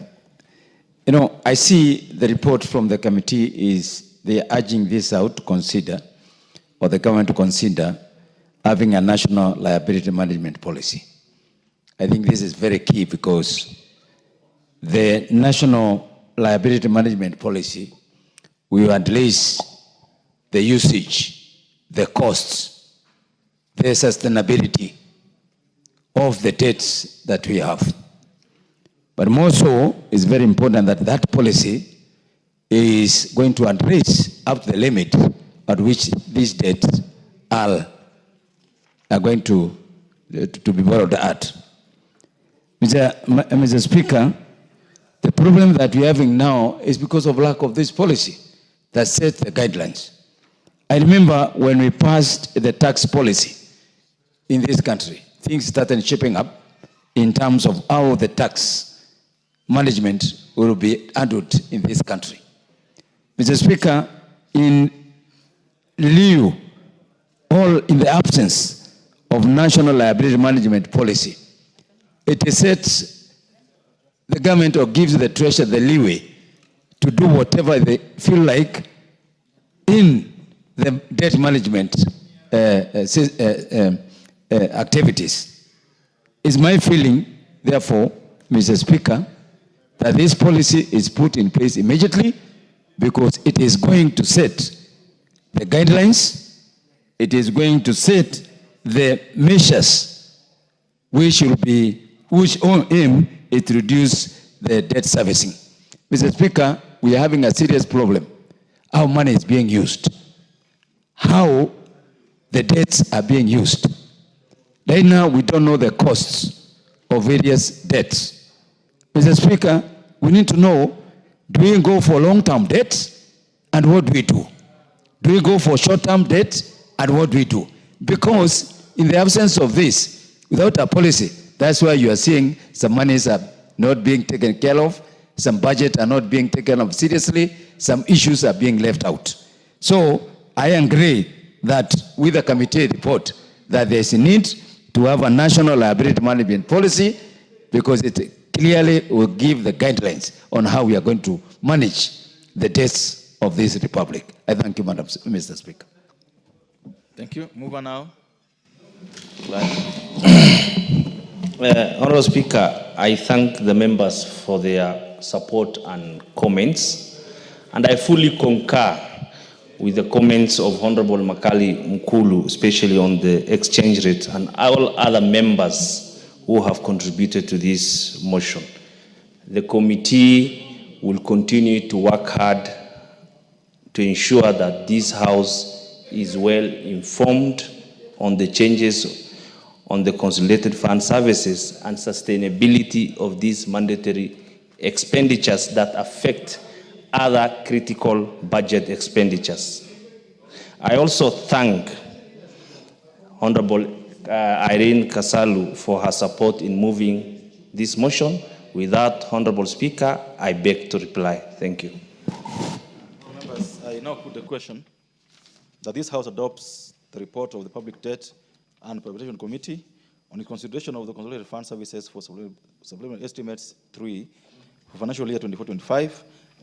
You know, I see the report from the committee is they are urging this out to consider, or the government to consider, having a national liability management policy. I think this is very key because the national liability management policy will address the usage, the costs, the sustainability of the debts that we have. But more so, it's very important that that policy is going to address up to the limit at which these debts are going to be borrowed at. Mr. Speaker, the problem that we're having now is because of lack of this policy that sets the guidelines. I remember when we passed the tax policy in this country, things started shaping up in terms of how the tax management will be handled in this country. Mr. Speaker, in lieu, or in the absence of national liability management policy, it sets the government or gives the treasury the leeway to do whatever they feel like in the debt management activities. It's my feeling, therefore, Mr. Speaker, that this policy is put in place immediately because it is going to set the guidelines, it is going to set the measures which own aim is to reduce the debt servicing. Mr. Speaker, we are having a serious problem. How money is being used, how the debts are being used. Right now, we don't know the costs of various debts. Mr. Speaker, we need to know, do we go for long-term debts, and what do we do? Do we go for short-term debt, and what do we do? Because in the absence of this, without a policy, that's why you are seeing some monies are not being taken care of, some budgets are not being taken of seriously, some issues are being left out. So I agree that with the committee report that there is a need to have a national liability management policy because it clearly will give the guidelines on how we are going to manage the debts of this republic. I thank you, Mr. Speaker. Thank you. Move on now. Honourable Speaker, I thank the members for their support and comments, and I fully concur with the comments of Honourable Makali Mkulu, especially on the exchange rate, and all other members who have contributed to this motion. The committee will continue to work hard to ensure that this House is well informed on the changes on the consolidated fund services and sustainability of these mandatory expenditures that affect other critical budget expenditures. I also thank Honorable Irene Kasalu for her support in moving this motion. With that, Honorable Speaker, I beg to reply. Thank you. Members, I now put the question that this House adopts the report of the Public Debt and Privatization Committee on the consideration of the consolidated fund services for supplementary estimates 3 for financial year 24-25,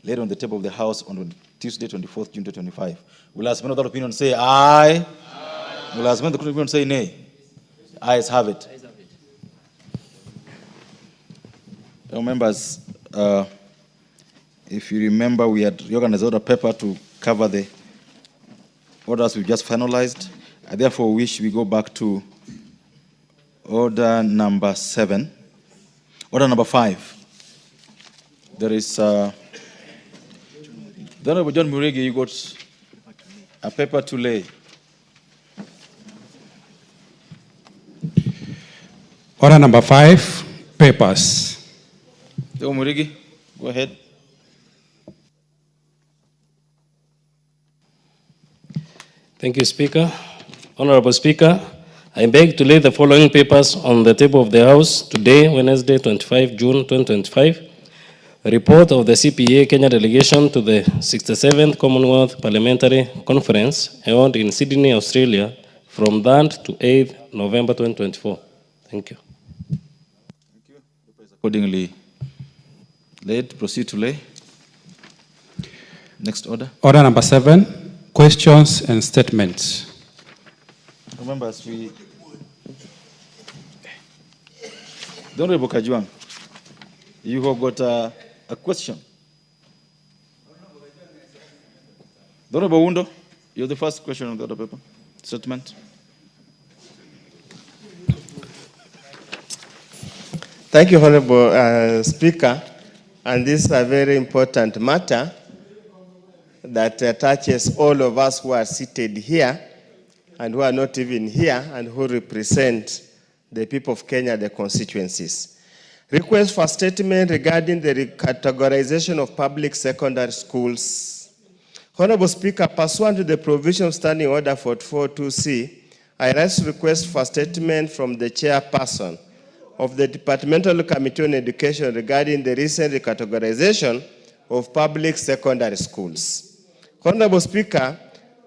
laid on the table of the House on Tuesday, 24th June 2025. Will as men of that opinion say aye? Aye. Will as men of the opinion say nay? Ayes have it. Members, if you remember, we had reorganized order paper to cover the orders we just finalized. I therefore wish we go back to order number 7. Order number 5. There is the Honorable John Murigi, you got a paper to lay. Order number 5, papers. John Murigi, go ahead. Thank you, Speaker. Honorable Speaker, I beg to lay the following papers on the table of the House today, Wednesday, 25 June 2025. A report of the CPA Kenya delegation to the 67th Commonwealth Parliamentary Conference held in Sydney, Australia, from 3rd to 8th November 2024. Thank you. Thank you. Accordingly, laid. Proceed to lay. Next order. Order number 7, questions and statements. members, the Honorable Kajuang, you have got a question. The Honorable Wundo, you're the first question on the other paper. Statement. Thank you, Honorable Speaker. And this is a very important matter that touches all of us who are seated here and who are not even here and who represent the people of Kenya, the constituencies. Request for statement regarding the recategorization of public secondary schools. Honorable Speaker, pursuant to the provision of Standing Order 442C, I rise to request for statement from the chairperson of the Departmental Committee on Education regarding the recent recategorization of public secondary schools. Honorable Speaker,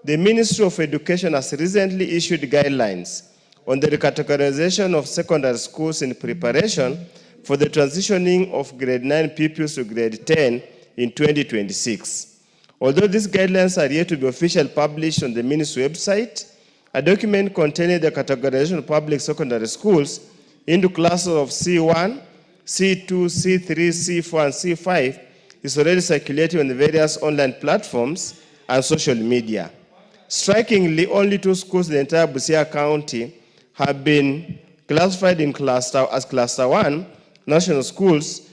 the Ministry of Education has recently issued guidelines on the recategorization of secondary schools in preparation for the transitioning of grade 9 pupils to grade 10 in 2026. Although these guidelines are yet to be officially published on the Ministry website, a document containing the categorization of public secondary schools into classes of C1, C2, C3, C4, and C5 is already circulating on the various online platforms and social media. Strikingly, only 2 schools in the entire Busia County have been classified in as Cluster 1 national schools,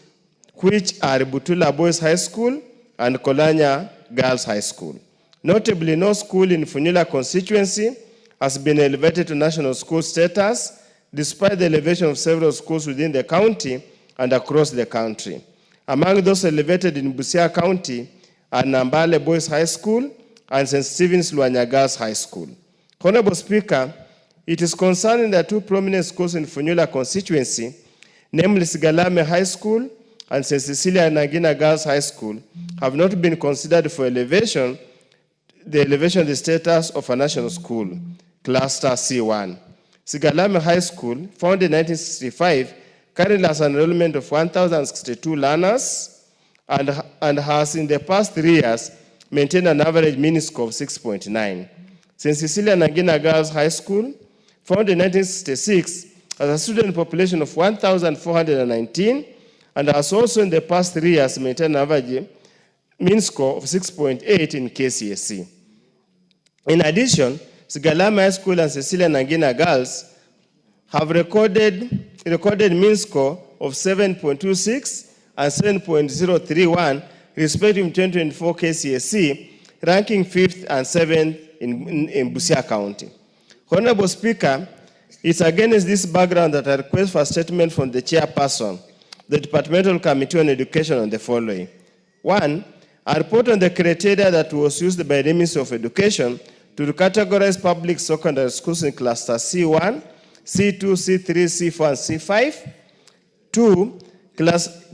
which are Butula Boys High School and Kolanya Girls High School. Notably, no school in Funyula constituency has been elevated to national school status, despite the elevation of several schools within the county and across the country. Among those elevated in Busia County are Nambale Boys High School and St. Stephen's Luanya Girls High School. Honorable Speaker, it is concerning that 2 prominent schools in Funyula constituency, namely Sigalame High School and St. Cecilia Nagina Girls High School, have not been considered for the elevation of the status of a national school, Cluster C1. Sigalame High School, founded in 1965, currently has an enrollment of 1,062 learners and has in the past 3 years maintained an average mean score of 6.9. St. Cecilia Nagina Girls High School, founded in 1966, has a student population of 1,419 and has also in the past 3 years maintained an average mean score of 6.8 in KCSE. In addition, Sigalame High School and Cecilia Nagina Girls have recorded mean score of 7.26 and 7.031, respectively in 2024 KCSE, ranking 5th and 7th in Busia County. Honorable Speaker, it's against this background that I request for a statement from the chairperson, the Departmental Committee on Education on the following. 1, a report on the criteria that was used by the Ministry of Education to categorize public secondary schools in cluster C1, C2, C3, C4, and C5. 2,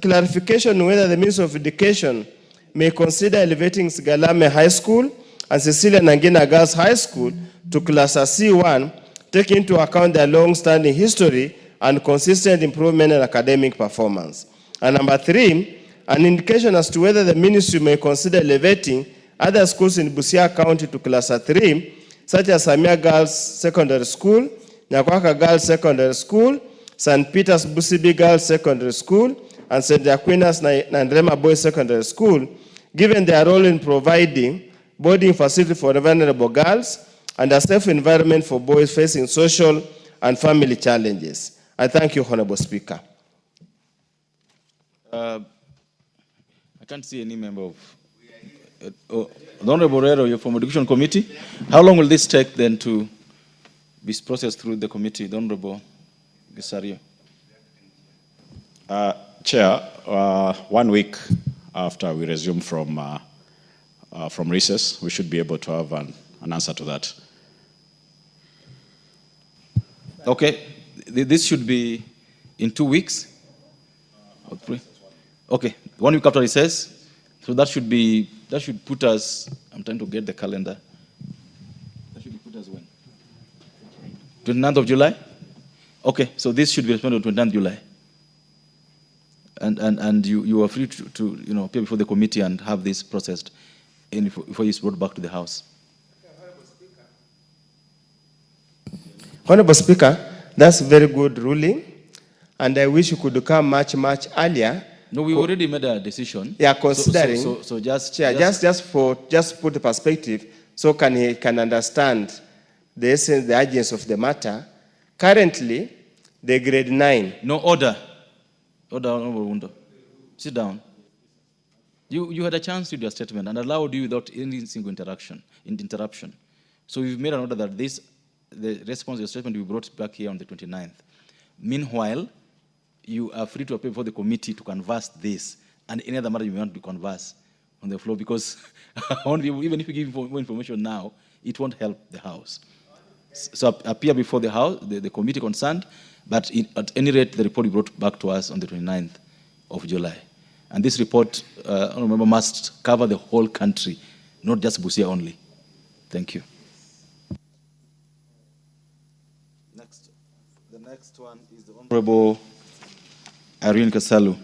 clarification whether the Ministry of Education may consider elevating Sigalame High School and Cecilia Nagina Girls High School to cluster C1, taking into account their long-standing history and consistent improvement in academic performance. And number 3, an indication as to whether the ministry may consider elevating other schools in Busia County to cluster 3, such as Samia Girls Secondary School, Nyakwaka Girls Secondary School, St. Peter's Busibi Girls Secondary School, and St. Aquinas Nandrema Boys Secondary School, given their role in providing boarding facility for vulnerable girls and a safe environment for boys facing social and family challenges. I thank you, Honorable Speaker. I can't see any member of... the Honorable Rero, you're from Education Committee. How long will this take then to be processed through the committee? The Honorable Gisario. Chair, 1 week after we resume from recess, we should be able to have an answer to that. Okay, this should be in 2 weeks? Or 3? Okay, 1 week after recess. So that should put us, I'm trying to get the calendar. That should put us when? 29th of July? Okay, so this should be responded on 29th July. And you are free to appear before the committee and have this processed before it's brought back to the House. Honorable Speaker, that's very good ruling, and I wish you could come much earlier. No, we already made a decision. Yeah, considering. So just put the perspective, so he can understand the essence, the urgency of the matter. Currently, the grade 9. No order. Order, Honorable Wundo. Sit down. You had a chance to do your statement and allowed you without any single interruption. So we've made an order that the response to your statement will be brought back here on the 29th. Meanwhile, you are free to appear before the committee to converse this and any other matter you want to converse on the floor, because even if you give more information now, it won't help the House. So appear before the House, the committee concerned, but at any rate, the report will be brought back to us on the 29th of July. And this report, remember, must cover the whole country, not just Busia only. Thank you. The next one is the Honorable Irene Kasalu.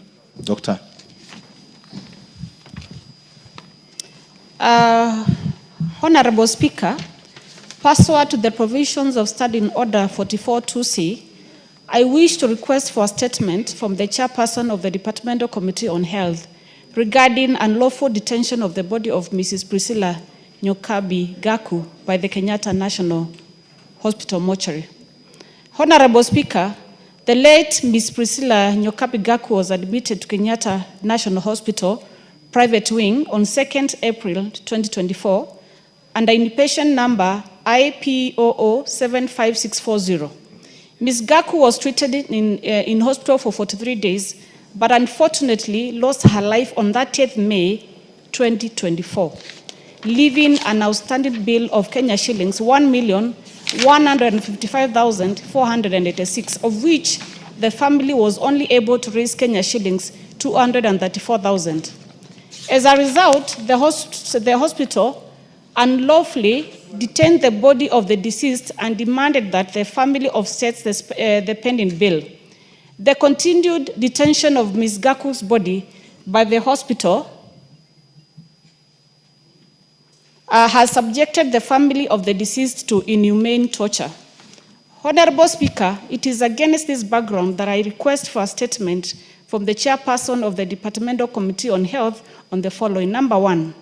Doctor. Honorable Speaker, pursuant to the provisions of Standing Order 44-2C, I wish to request for a statement from the chairperson of the Departmental Committee on Health regarding unlawful detention of the body of Mrs. Priscilla Nyokabi Gaku by the Kenyatta National Hospital mortuary. Honorable Speaker, the late Ms. Priscilla Nyokabi Gaku was admitted to Kenyatta National Hospital Private Wing on 2nd April 2024 under inpatient number IPOO 75640. Ms. Gaku was treated in hospital for 43 days, but unfortunately lost her life on 30th May 2024, leaving an outstanding bill of Kenya shillings 1,155,486, of which the family was only able to raise Kenya shillings 234,000. As a result, the hospital unlawfully detained the body of the deceased and demanded that the family offsets the pending bill. The continued detention of Ms. Gaku's body by the hospital has subjected the family of the deceased to inhumane torture. Honorable Speaker, it is against this background that I request for a statement from the chairperson of the Departmental Committee on Health on the following. Number 1,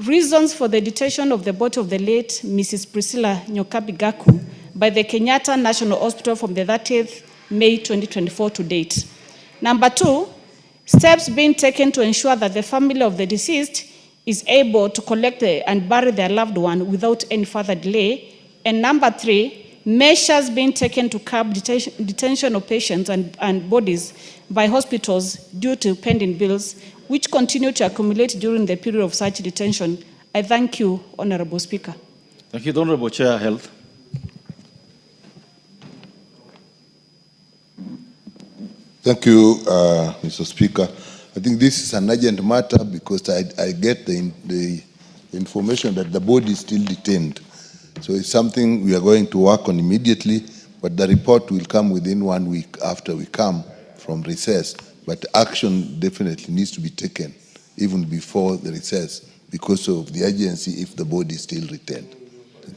reasons for the detention of the body of the late Mrs. Priscilla Nyokabi Gaku by the Kenyatta National Hospital from the 30th May 2024 to date. Number 2, steps being taken to ensure that the family of the deceased is able to collect and bury their loved one without any further delay. And number 3, measures being taken to curb detention of patients and bodies by hospitals due to pending bills, which continue to accumulate during the period of such detention. I thank you, Honorable Speaker. Thank you, the Honorable Chair, Health. Thank you, Mr. Speaker. I think this is an urgent matter because I get the information that the body is still detained. So it's something we are going to work on immediately, but the report will come within 1 week after we come from recess. But action definitely needs to be taken even before the recess because of the urgency if the body is still retained.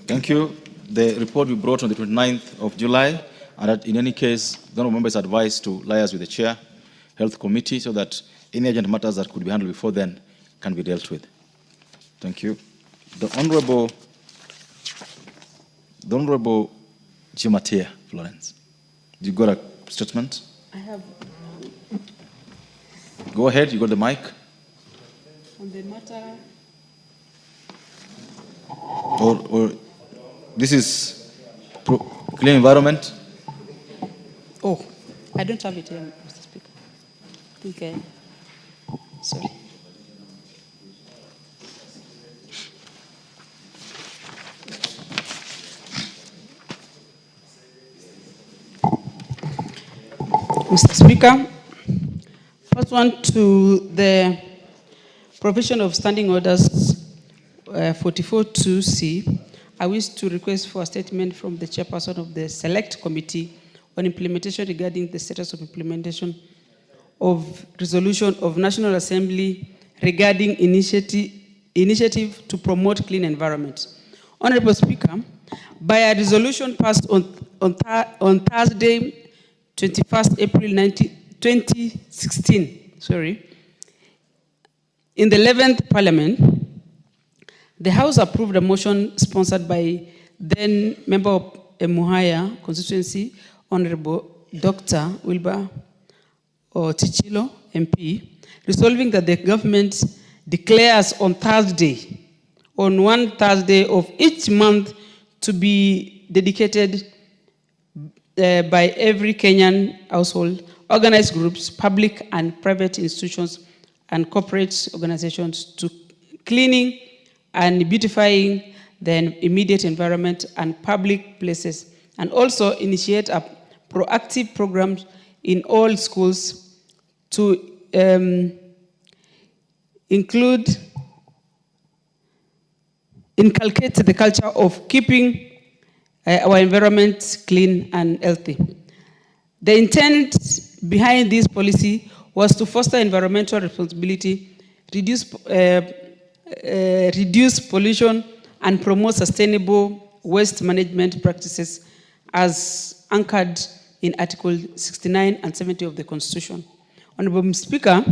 Thank you. The report we brought on the 29th of July, and that in any case, the honorable members advised to liaise with the chair, Health Committee, so that any urgent matters that could be handled before then can be dealt with. Thank you. The Honorable Jimatia Florence. You got a statement? I have. Go ahead, you got the mic. On the matter. Or this is clean environment. Oh, I don't have it here, Mr. Speaker. I think sorry. Mr. Speaker, first one to the provision of Standing Orders 44-2C, I wish to request for a statement from the chairperson of the Select Committee on implementation regarding the status of implementation of resolution of National Assembly regarding initiative to promote clean environment. Honorable Speaker, by a resolution passed on on Thursday, 21st April 2016, in the 11th Parliament, the House approved a motion sponsored by then member of Emuhaya constituency, Honorable Dr. Wilbur Chichilo, MP, resolving that the government declares on one Thursday of each month to be dedicated by every Kenyan household, organized groups, public and private institutions, and corporate organizations to cleaning and beautifying the immediate environment and public places, and also initiate a proactive program in all schools to inculcate the culture of keeping our environment clean and healthy. The intent behind this policy was to foster environmental responsibility, reduce pollution, and promote sustainable waste management practices as anchored in Article 69 and 70 of the Constitution. Honorable Speaker,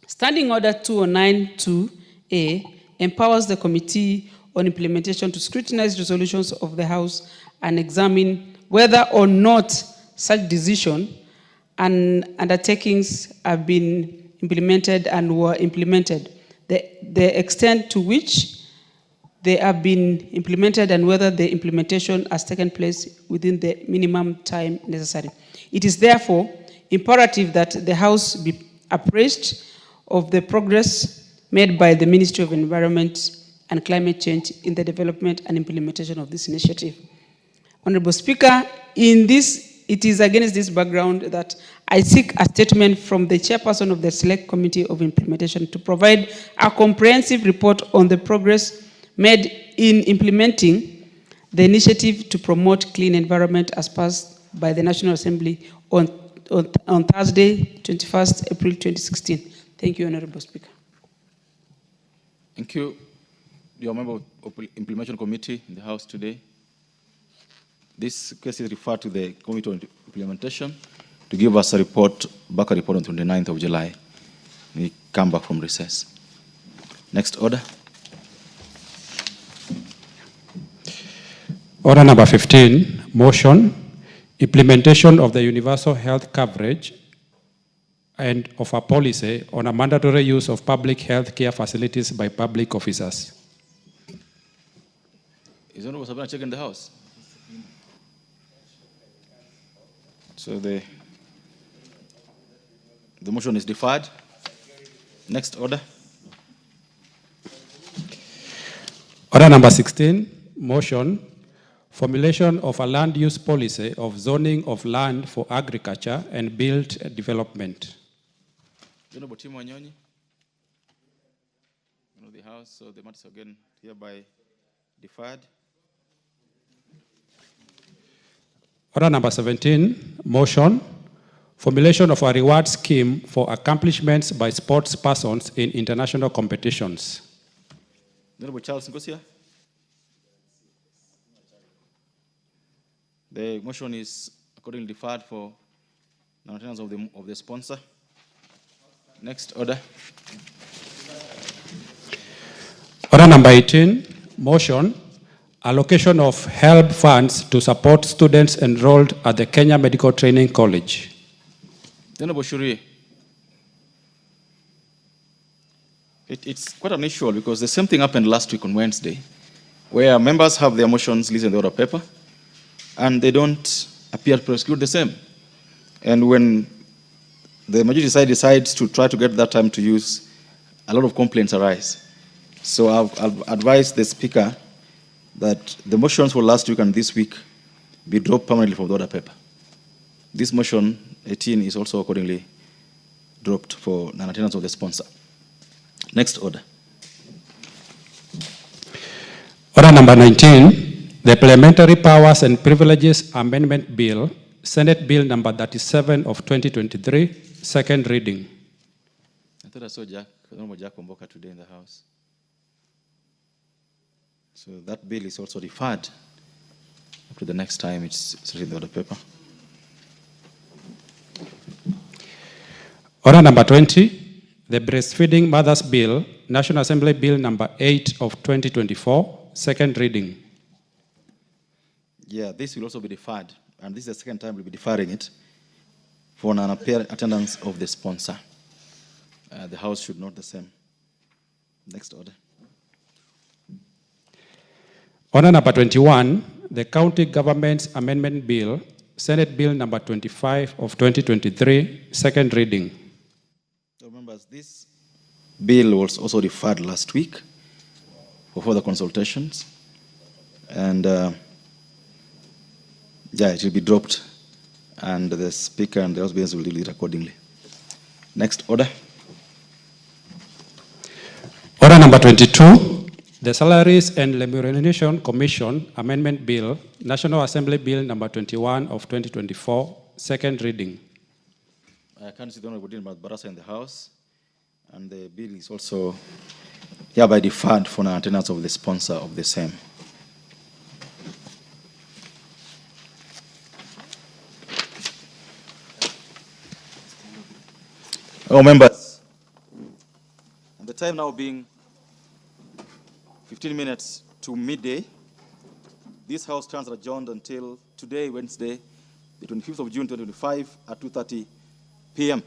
Standing Order 2092A empowers the Committee on Implementation to scrutinize resolutions of the House and examine whether or not such decision and undertakings have been implemented and were implemented, the extent to which they have been implemented, and whether the implementation has taken place within the minimum time necessary. It is therefore imperative that the House be appraised of the progress made by the Ministry of Environment and Climate Change in the development and implementation of this initiative. Honorable Speaker, it is against this background that I seek a statement from the chairperson of the Select Committee of Implementation to provide a comprehensive report on the progress made in implementing the initiative to promote clean environment as passed by the National Assembly on Thursday, 21st April 2016. Thank you, Honorable Speaker. Thank you. Your member of Implementation Committee in the House today. This case is referred to the Committee on Implementation to give us a report on 29th of July. We come back from recess. Next order. Order number 15, motion, implementation of the universal health coverage and of a policy on a mandatory use of public health care facilities by public officers. Is anyone supposed to check in the House? So the motion is deferred. Next order. Order number 16, motion, formulation of a land use policy of zoning of land for agriculture and built development. The House, so the matter is again hereby deferred. Order number 17, motion, formulation of a reward scheme for accomplishments by sports persons in international competitions. Charles Ngosia. The motion is accordingly deferred for non-attendance of the sponsor. Next order. Order number 18, motion, allocation of HELB funds to support students enrolled at the Kenya Medical Training College. It's quite unusual because the same thing happened last week on Wednesday, where members have their motions listed in the order paper and they don't appear to prosecute the same. And when the majority side decides to try to get that time to use, a lot of complaints arise. So I've advised the Speaker that the motions for last week and this week be dropped permanently from the order paper. This motion 18 is also accordingly dropped for non-attendance of the sponsor. Next order. Order number 19, the Parliamentary Powers and Privileges Amendment Bill, Senate Bill number 37 of 2023, second reading. I thought I saw Honorable Jack Omboka today in the House. So that bill is also deferred. up to the next time it's read the order paper. Order number 20, the Breastfeeding Mothers Bill, National Assembly Bill number 8 of 2024, second reading. Yeah, this will also be deferred, and this is the second time we'll be deferring it for an attendance of the sponsor. The House should note the same. Next order. Order number 21, the County Government's Amendment Bill, Senate Bill number 25 of 2023, second reading. So members, this bill was also deferred last week for further consultations, and yeah, it will be dropped, and the Speaker and the House business will deal with it accordingly. Next order. Order number 22, the Salaries and Remuneration Commission Amendment Bill, National Assembly Bill number 21 of 2024, second reading. I can't see the Honorable Dean Barasa in the House, and the bill is also hereby deferred for an attendance of the sponsor of the same. Oh, members, and the time now being 15 minutes to midday, this House stands adjourned until today, Wednesday, the 25th of June 2025 at 2:30 p.m.